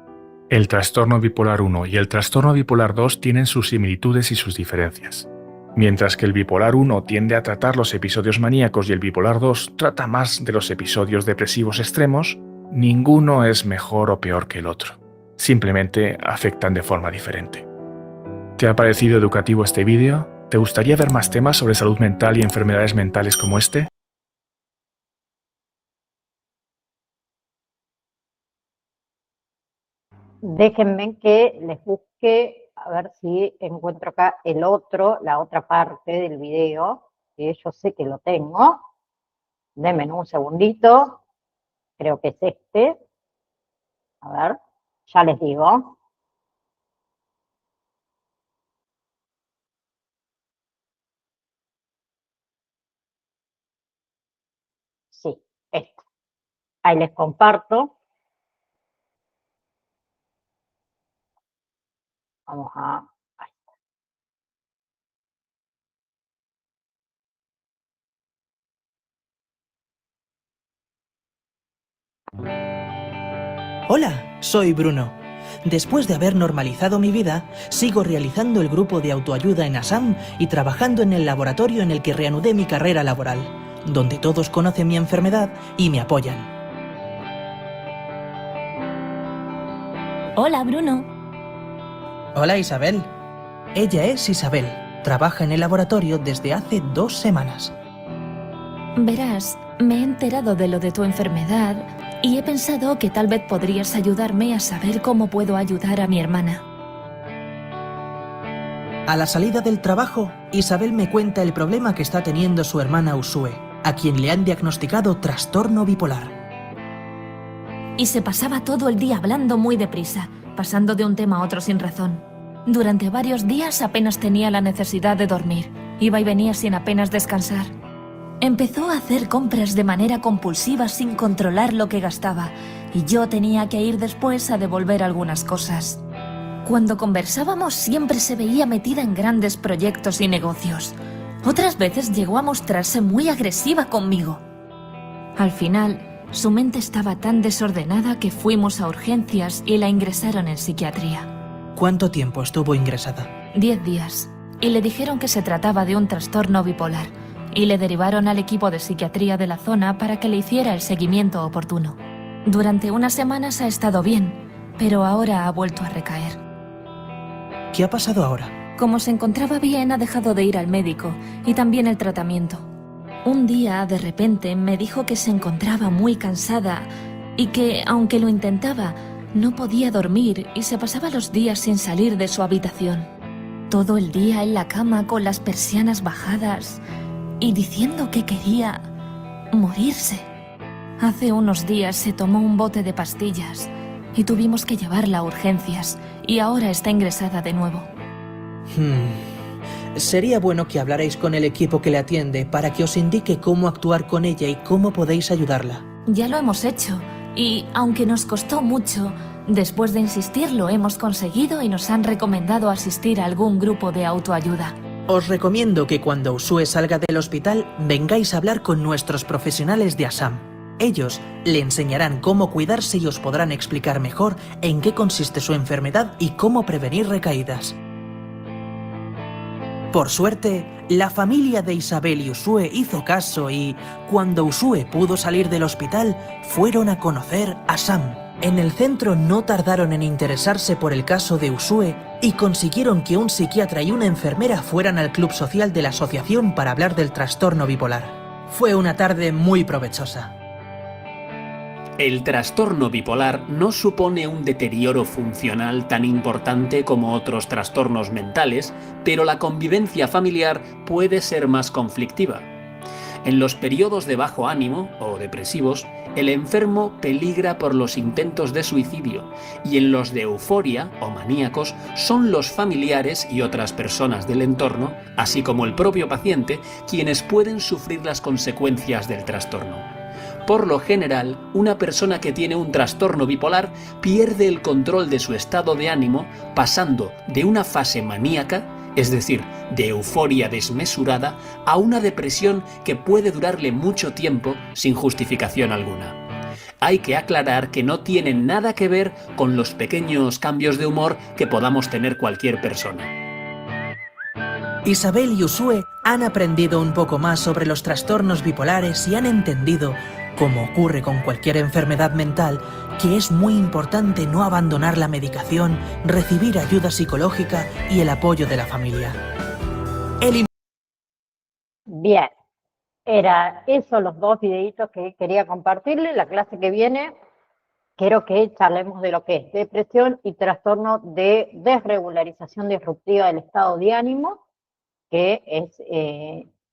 El trastorno bipolar 1 y el trastorno bipolar 2 tienen sus similitudes y sus diferencias. Mientras que el bipolar 1 tiende a tratar los episodios maníacos y el bipolar 2 trata más de los episodios depresivos extremos, ninguno es mejor o peor que el otro. Simplemente afectan de forma diferente. ¿Te ha parecido educativo este vídeo? ¿Te gustaría ver más temas sobre salud mental y enfermedades mentales como este? Déjenme que les busque, a ver si encuentro acá la otra parte del video, que yo sé que lo tengo. Denme un segundito, creo que es este. A ver, ya les digo. Sí, este. Ahí les comparto. Vamos a... Hola, soy Bruno. Después de haber normalizado mi vida, sigo realizando el grupo de autoayuda en Assam y trabajando en el laboratorio en el que reanudé mi carrera laboral, donde todos conocen mi enfermedad y me apoyan. Hola, Bruno. Hola, Isabel. Ella es Isabel. Trabaja en el laboratorio desde hace 2 semanas. Verás, me he enterado de lo de tu enfermedad y he pensado que tal vez podrías ayudarme a saber cómo puedo ayudar a mi hermana. A la salida del trabajo, Isabel me cuenta el problema que está teniendo su hermana Usue, a quien le han diagnosticado trastorno bipolar. Y se pasaba todo el día hablando muy deprisa, pasando de un tema a otro sin razón. Durante varios días apenas tenía la necesidad de dormir. Iba y venía sin apenas descansar. Empezó a hacer compras de manera compulsiva sin controlar lo que gastaba, y yo tenía que ir después a devolver algunas cosas. Cuando conversábamos siempre se veía metida en grandes proyectos y negocios. Otras veces llegó a mostrarse muy agresiva conmigo. Al final, su mente estaba tan desordenada que fuimos a urgencias y la ingresaron en psiquiatría. ¿Cuánto tiempo estuvo ingresada? 10 días. Y le dijeron que se trataba de un trastorno bipolar. Y le derivaron al equipo de psiquiatría de la zona para que le hiciera el seguimiento oportuno. Durante unas semanas ha estado bien, pero ahora ha vuelto a recaer. ¿Qué ha pasado ahora? Como se encontraba bien, ha dejado de ir al médico y también el tratamiento. Un día, de repente, me dijo que se encontraba muy cansada y que, aunque lo intentaba, no podía dormir y se pasaba los días sin salir de su habitación. Todo el día en la cama con las persianas bajadas y diciendo que quería morirse. Hace unos días se tomó un bote de pastillas y tuvimos que llevarla a urgencias y ahora está ingresada de nuevo. Sería bueno que hablarais con el equipo que le atiende para que os indique cómo actuar con ella y cómo podéis ayudarla. Ya lo hemos hecho y, aunque nos costó mucho, después de insistir lo hemos conseguido y nos han recomendado asistir a algún grupo de autoayuda. Os recomiendo que cuando Usue salga del hospital vengáis a hablar con nuestros profesionales de Assam. Ellos le enseñarán cómo cuidarse y os podrán explicar mejor en qué consiste su enfermedad y cómo prevenir recaídas. Por suerte, la familia de Isabel y Usue hizo caso y, cuando Usue pudo salir del hospital, fueron a conocer a Assam. En el centro no tardaron en interesarse por el caso de Usue y consiguieron que un psiquiatra y una enfermera fueran al club social de la asociación para hablar del trastorno bipolar. Fue una tarde muy provechosa. El trastorno bipolar no supone un deterioro funcional tan importante como otros trastornos mentales, pero la convivencia familiar puede ser más conflictiva. En los periodos de bajo ánimo o depresivos, el enfermo peligra por los intentos de suicidio, y en los de euforia o maníacos son los familiares y otras personas del entorno, así como el propio paciente, quienes pueden sufrir las consecuencias del trastorno. Por lo general, una persona que tiene un trastorno bipolar pierde el control de su estado de ánimo, pasando de una fase maníaca, es decir, de euforia desmesurada, a una depresión que puede durarle mucho tiempo sin justificación alguna. Hay que aclarar que no tienen nada que ver con los pequeños cambios de humor que podamos tener cualquier persona. Isabel y Usue han aprendido un poco más sobre los trastornos bipolares y han entendido, como ocurre con cualquier enfermedad mental, que es muy importante no abandonar la medicación, recibir ayuda psicológica y el apoyo de la familia. Bien, era eso los 2 videitos que quería compartirles. La clase que viene quiero que charlemos de lo que es depresión y trastorno de desregularización disruptiva del estado de ánimo, que es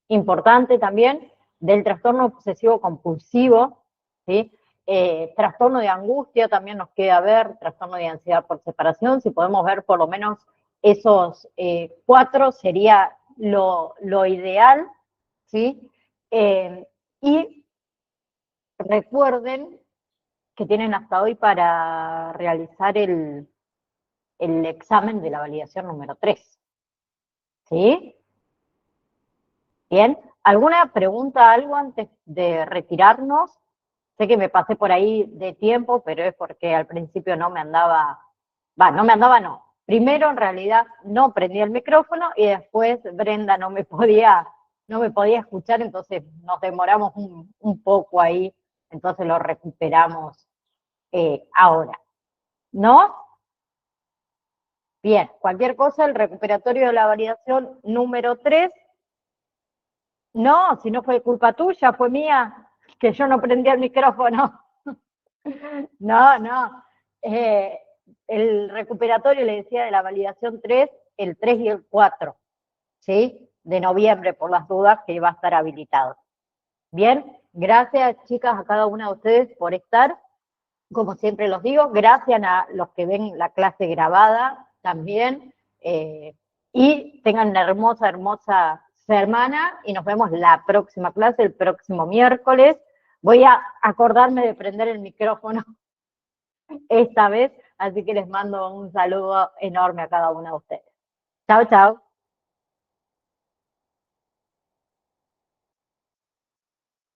importante también. del trastorno obsesivo compulsivo, ¿sí? Trastorno de angustia también nos queda ver, trastorno de ansiedad por separación, si podemos ver por lo menos esos 4 sería lo ideal, ¿sí? Y recuerden que tienen hasta hoy para realizar el examen de la validación número 3, ¿sí? Bien, ¿alguna pregunta, algo antes de retirarnos? Sé que me pasé por ahí de tiempo, pero es porque al principio no me andaba, no. Primero, en realidad, no prendí el micrófono y después Brenda no me podía escuchar, entonces nos demoramos un poco ahí, entonces lo recuperamos ahora, ¿no? Bien, cualquier cosa, el recuperatorio de la validación número 3. No, si no fue culpa tuya, fue mía, que yo no prendí el micrófono. No. El recuperatorio, le decía, de la validación 3, el 3 y el 4, ¿sí? De noviembre, por las dudas, que va a estar habilitado. Bien, gracias, chicas, a cada una de ustedes por estar. Como siempre los digo, gracias a los que ven la clase grabada también. Y tengan una hermosa semana y nos vemos la próxima clase, el próximo miércoles. Voy a acordarme de prender el micrófono esta vez, así que les mando un saludo enorme a cada una de ustedes. Chao, chao.